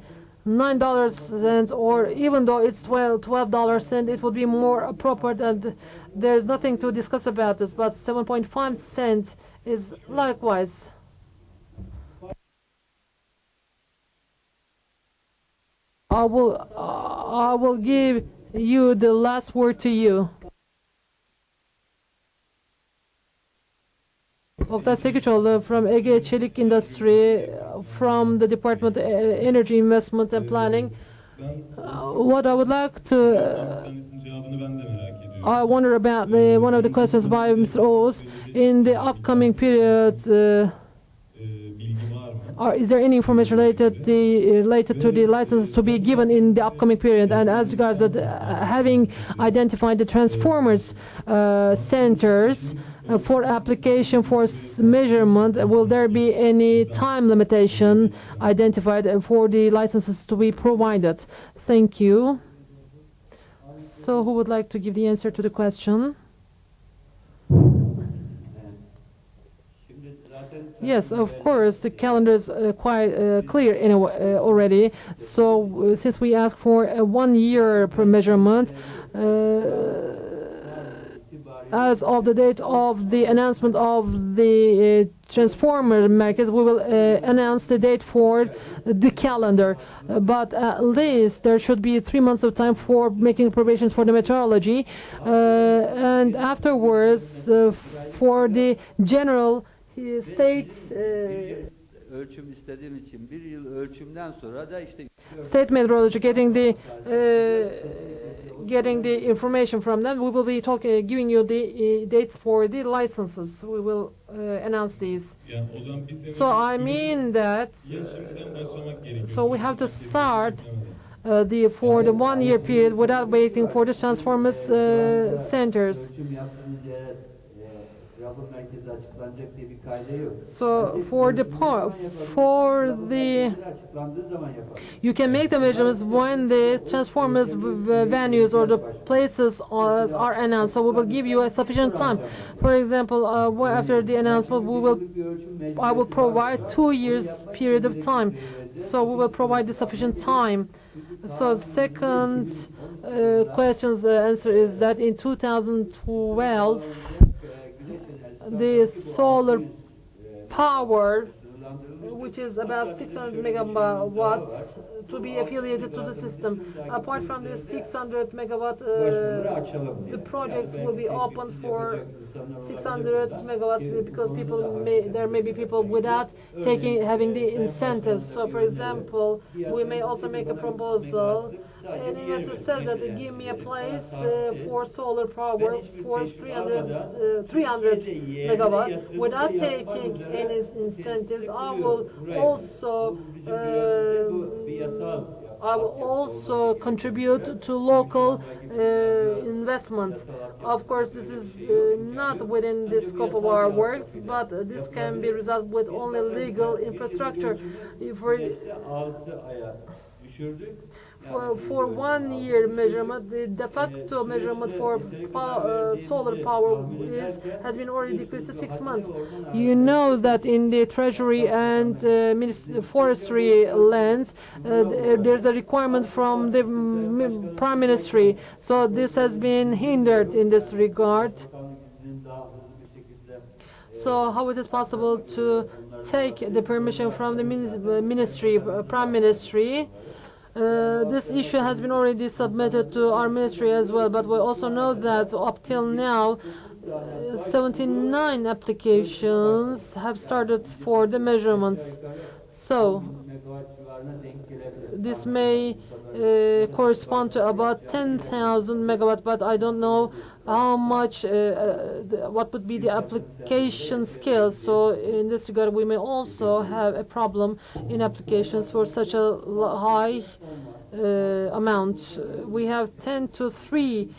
or even though it's $12, it would be more appropriate, and there's nothing to discuss about this. But 7.5 cents is likewise. I will give you the last word to you. Oktay Seküçoğlu from Ege Çelik Industry, from the Department of Energy Investment and Planning. What I would like to I wonder about one of the questions by Mr. Oğuz. In the upcoming period, is there any information related to the licenses to be given in the upcoming period? And as regards that, having identified the transformers centers for application for measurement, will there be any time limitation identified for the licenses to be provided? Thank you. So who would like to give the answer to the question? Yes, of course, the calendar is quite clear already. So since we ask for a 1 year per measurement, as of the date of the announcement of the transformer markets, we will announce the date for the calendar. But at least there should be 3 months of time for making preparations for the meteorology, and afterwards for the general state ölçüm istediğim için bir yıl ölçümden sonra da işte state meteorology getting the information from them. We will be giving you the dates for the licenses. We will announce these. So I mean that so we have to start for the 1 year period without waiting for the transformers centers. So you can make the measurements when the transformers venues or the places are announced. So we will give you a sufficient time. For example, after the announcement, I will provide 2 years period of time. So we will provide the sufficient time. So second question's answer is that in 2012. The solar power, which is about 600 megawatts, to be affiliated to the system. Apart from this 600 megawatt, the projects will be open for 600 megawatts because there may be people without having the incentives. So, for example, we may also make a proposal an investor says that give me a place for solar power for 300 megawatts without taking any incentives, I will also contribute to local investment. Of course, this is not within the scope of our works, but this can be resolved with only legal infrastructure. For 1 year measurement, the de facto measurement for solar power has been already decreased to 6 months. You know that in the Treasury and Forestry lands, there's a requirement from the Prime Ministry. So this has been hindered in this regard. So how it is possible to take the permission from the Prime Ministry? This issue has been already submitted to our ministry as well, but we also know that up till now 79 applications have started for the measurements. So this may correspond to about 10,000 megawatts, but I don't know how much, what would be the application scale. So in this regard, we may also have a problem in applications for such a high amount. We have 10 to 3.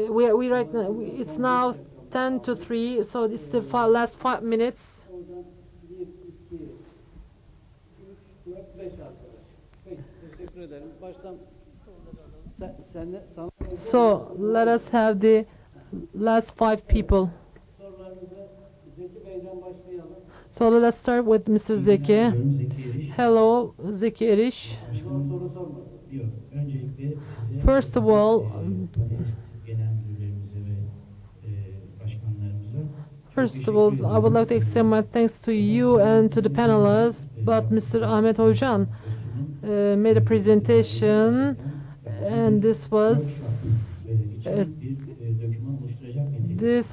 We right now, it's now 10 to 3, so it's the last 5 minutes. So let us have the last 5 people. So let us start with Mr. Zeki. Hello, Zeki Eriş. First of all, I would like to extend my thanks to you and to the panelists, but Mr. Ahmet Hocan made a presentation, and this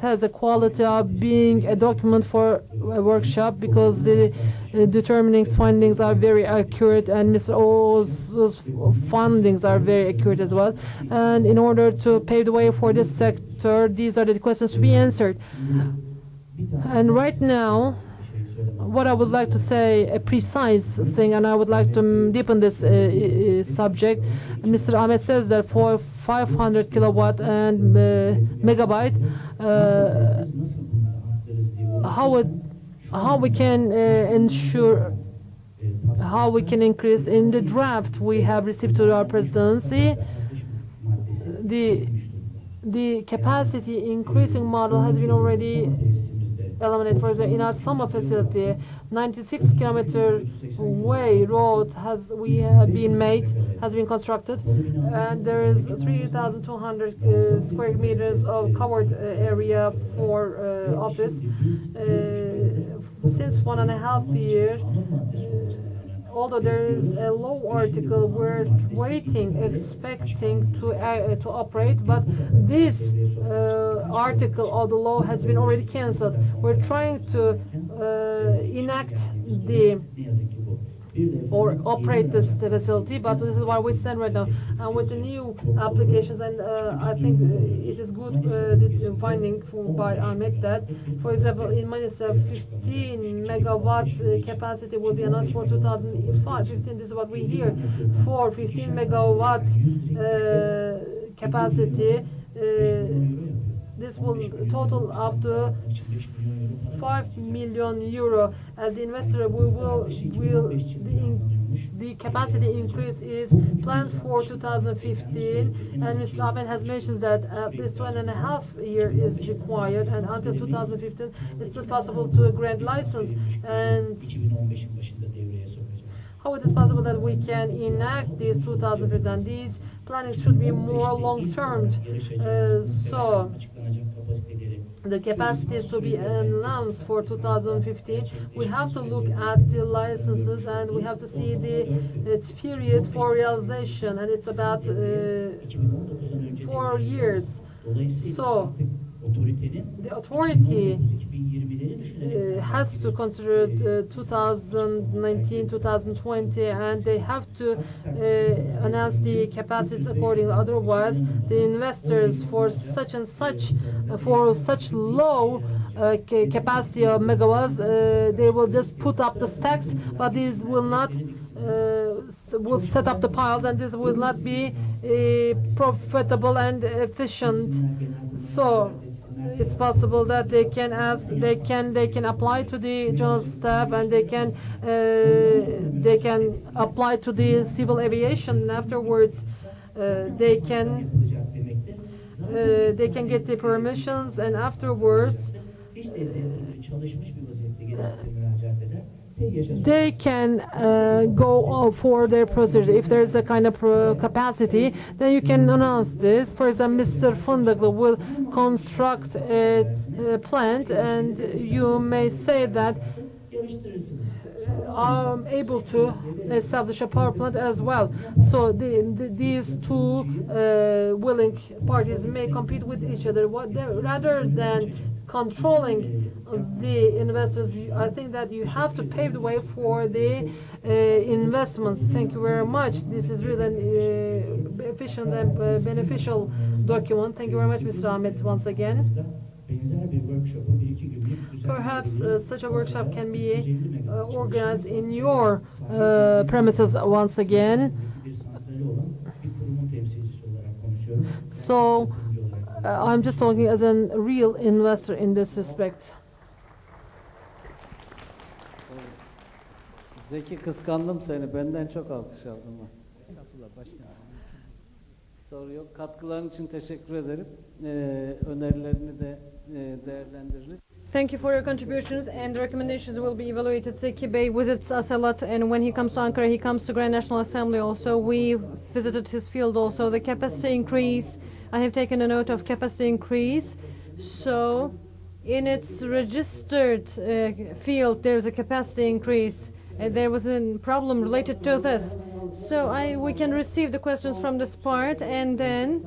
has a quality of being a document for a workshop, because the determining findings are very accurate, and Mr. O's findings are very accurate as well. And in order to pave the way for this sector, these are the questions to be answered. And right now, what I would like to say, a precise thing, and I would like to deepen this subject. Mr. Ahmet says that for 500 kilowatt and megabyte, how we can ensure, how we can increase. In the draft we have received to our presidency, the capacity increasing model has been already eliminated. For example, in our summer facility, 96 kilometer way road has been constructed, and there is 3,200 square meters of covered area for office. Since 1.5 years, although there is a law article, we're waiting, expecting to operate, but this article of the law has been already cancelled. We're trying to enact or operate this facility, but this is where we stand right now. And with the new applications, and I think it is good the finding by Ahmet that, for example, in Manisa, 15 megawatt capacity will be announced for 2005. 15, this is what we hear. For 15 megawatt capacity, this will total up to 5 million euro. As the investor, the capacity increase is planned for 2015, and Mr. Ahmet has mentioned that at least 2.5 years is required, and until 2015 it's not possible to grant license. And how it is possible that we can enact these 2015, and these planning should be more long-term. So the capacity is to be announced for 2015. We have to look at the licenses, and we have to see the period for realization, and it's about 4 years. So the authority has to consider 2019, 2020, and they have to announce the capacities accordingly. Otherwise, the investors for such and such, for such low capacity of megawatts, they will just put up the stacks, but these will not will set up the piles, and this will not be profitable and efficient. So it's possible that they can apply to the general staff, and they can apply to the civil aviation, and afterwards they can get the permissions, and afterwards they can go for their procedure. If there's a kind of capacity, then you can announce this. For example, Mr. Fundaglı will construct a plant, and you may say that I'm able to establish a power plant as well. So these two willing parties may compete with each other. Rather than controlling the investors, I think that you have to pave the way for the investments. Thank you very much. This is really an efficient and beneficial document. Thank you very much, Mr. Ahmet, once again. Perhaps such a workshop can be organized in your premises once again. So I'm just talking as a real investor in this respect. Zeki, kıskandım seni. Benden çok alkış aldım ben. Estağfurullah başkanım. Soru yok. Katkıların için teşekkür ederim. Önerilerini de değerlendiririz. Thank you for your contributions, and the recommendations will be evaluated. Zeki Bey visits us a lot, and when he comes to Ankara, he comes to Grand National Assembly also. We visited his field also. The capacity increase, I have taken a note of capacity increase. So in its registered field, there's a capacity increase. There was a problem related to this. So we can receive the questions from this part, and then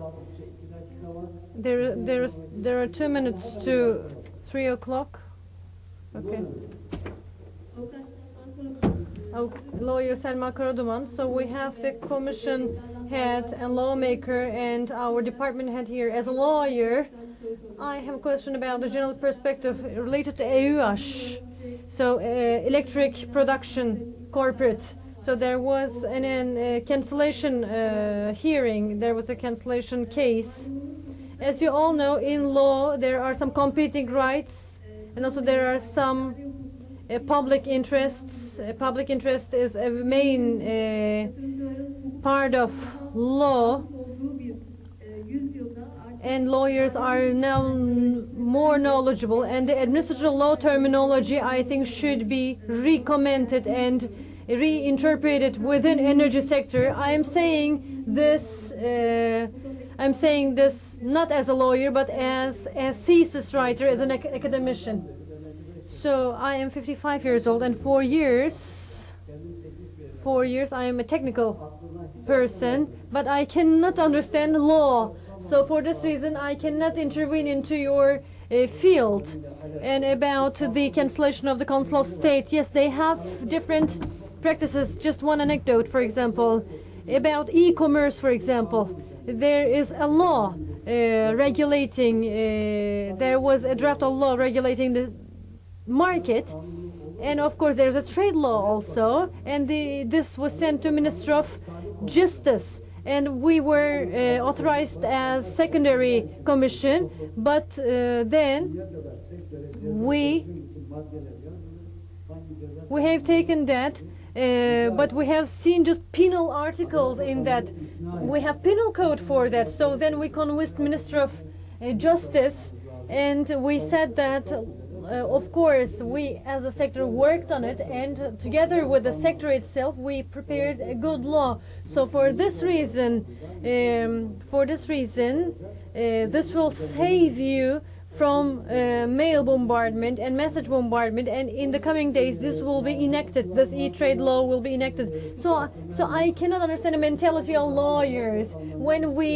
there are 2 minutes to 3 o'clock. Okay. Lawyer Selma Karaduman. So we have the commission head and lawmaker and our department head here. As a lawyer, I have a question about the general perspective related to EUAŞ. So electric production corporate. So there was a cancellation hearing. There was a cancellation case. As you all know, in law there are some competing rights, and also there are some public interests. Public interest is a main part of law, and lawyers are now more knowledgeable, and the administrative law terminology, I think, should be recommended and reinterpreted within energy sector. I am saying this not as a lawyer, but as a thesis writer, as an academician. So I am 55 years old, and 4 years I am a technical person, but I cannot understand law. So for this reason, I cannot intervene into your field. And about the cancellation of the Council of State, yes, they have different practices. Just one anecdote, for example, about e-commerce, for example. There is a law regulating, there was a draft of law regulating the market, and of course there's a trade law also, and this was sent to Minister of Justice, and we were authorized as secondary commission, but then we have taken that, but we have seen just penal articles in that. We have penal code for that. So then we convinced Minister of Justice, and we said that of course we as a sector worked on it, and together with the sector itself we prepared a good law. So for this reason this will save you from mail bombardment and message bombardment, and in the coming days this will be enacted. This e-trade law will be enacted. So I cannot understand the mentality of lawyers. When we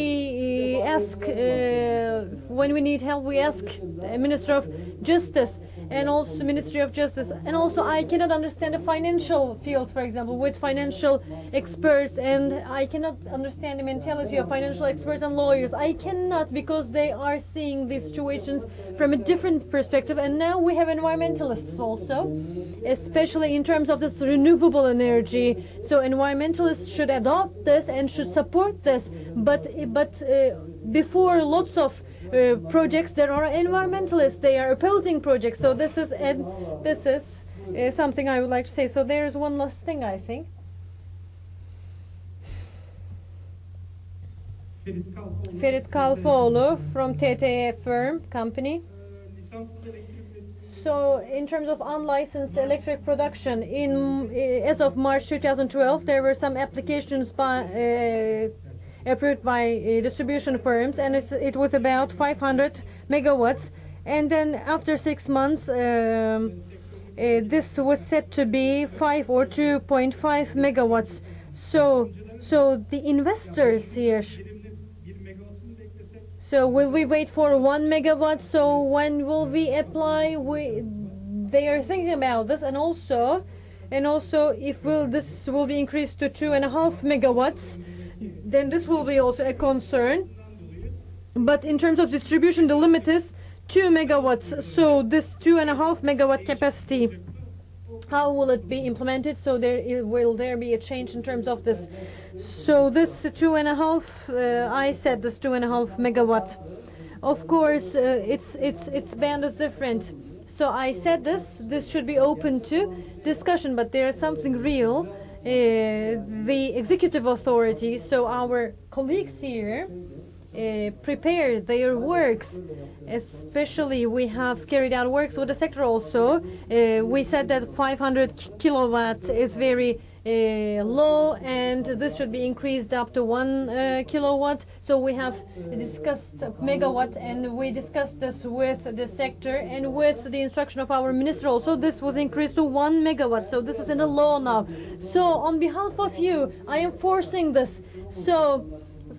when we need help, we ask the Minister of Justice and also Ministry of Justice. And also I cannot understand the financial field, for example, with financial experts, and I cannot understand the mentality of financial experts and lawyers. I cannot, because they are seeing these situations from a different perspective. And now we have environmentalists also, especially in terms of this renewable energy. So environmentalists should adopt this and should support this. But before lots of projects, there are environmentalists. They are opposing projects. So this is something I would like to say. So there is one last thing, I think. Ferit Kalfoğlu from TTE firm company. So in terms of unlicensed electric production, as of March 2012, there were some applications approved by distribution firms, and it was about 500 megawatts. And then after 6 months, this was set to be 5 or 2.5 megawatts. So the investors here. So will we wait for 1 megawatt? So when will we apply? They are thinking about this, and also if this will be increased to 2.5 megawatts, then this will be also a concern. But in terms of distribution, the limit is 2 megawatts. So this 2.5 megawatt capacity, how will it be implemented? So will there be a change in terms of this? So this 2.5, I said this 2.5 megawatt. Of course, its band is different. So I said this should be open to discussion, but there is something real. The executive authority, so our colleagues here, prepare their works. Especially we have carried out works with the sector also. We said that 500 kilowatts is very low, and this should be increased up to 1 kilowatt. So we have discussed megawatt, and we discussed this with the sector and with the instruction of our minister also. This was increased to 1 megawatt. So this is in the law now. So on behalf of you, I am forcing this. So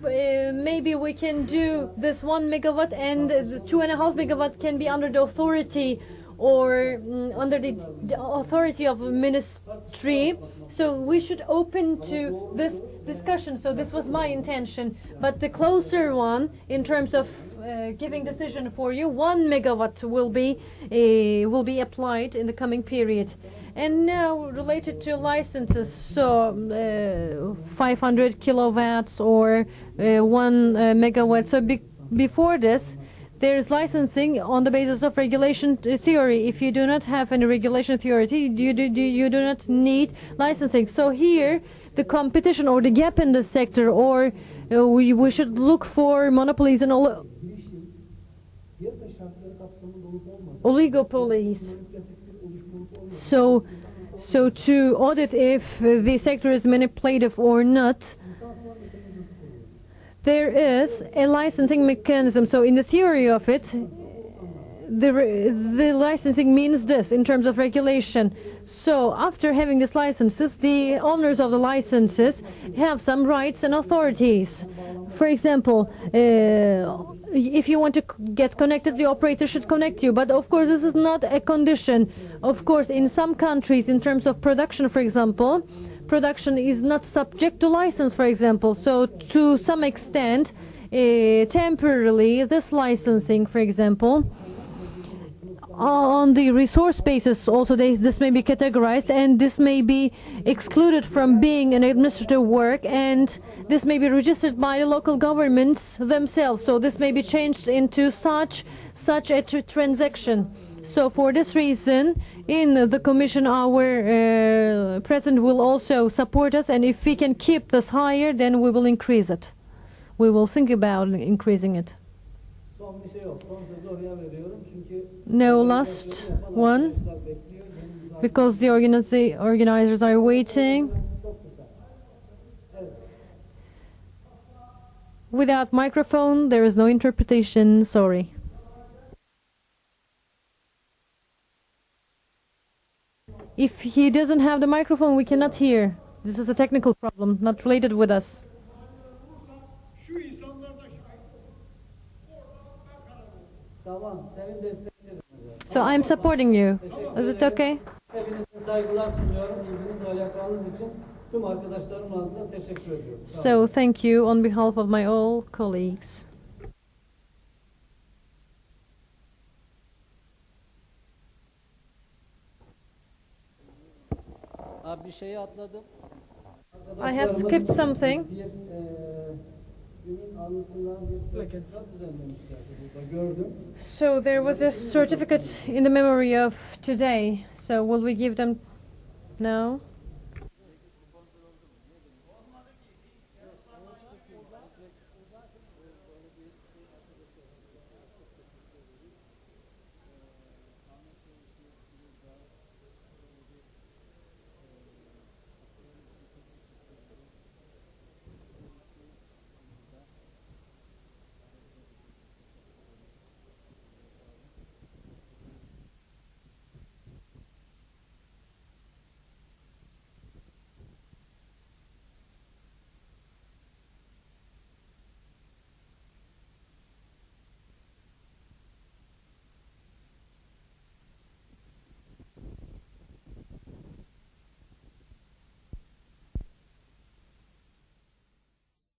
maybe we can do this 1 megawatt, and the 2.5 megawatt can be under the authority or under the authority of a ministry. So we should open to this discussion. So this was my intention. But the closer one, in terms of giving decision for you, 1 megawatt will be applied in the coming period. And now related to licenses, so 500 kilowatts or 1 megawatt. So before this, there is licensing on the basis of regulation theory. If you do not have any regulation theory, you do not need licensing. So here, the competition or the gap in the sector, or we should look for monopolies and oligopolies. So to audit if the sector is manipulative or not, there is a licensing mechanism. So in the theory of it, the licensing means this in terms of regulation. So after having these licenses, the owners of the licenses have some rights and authorities. For example, if you want to get connected, the operator should connect you. But of course, this is not a condition. Of course, in some countries, in terms of production, for example, production is not subject to license, for example. So to some extent, temporarily, this licensing, for example, on the resource basis also this may be categorized, and this may be excluded from being an administrative work, and this may be registered by the local governments themselves. So this may be changed into such a transaction. So for this reason, in the commission, our president will also support us, and if we can keep this higher, then we will increase it. We will think about increasing it. No, last one, because the organizers are waiting. Without microphone, there is no interpretation. Sorry. If he doesn't have the microphone, we cannot hear. This is a technical problem, not related with us. Tamam, senin destekçinim. So I'm supporting you. Is it okay? Hepinize saygılar sunuyorum. İlginiz ve alakanız için tüm arkadaşlarım adına teşekkür ediyorum. Sağ olun. So thank you on behalf of my all colleagues. Abi bir şeyi atladım. I have skipped something. Bir günün anısından bir sertifika düzenlemişlerdi burada, gördüm. So there was a certificate in the memory of today. So will we give them now?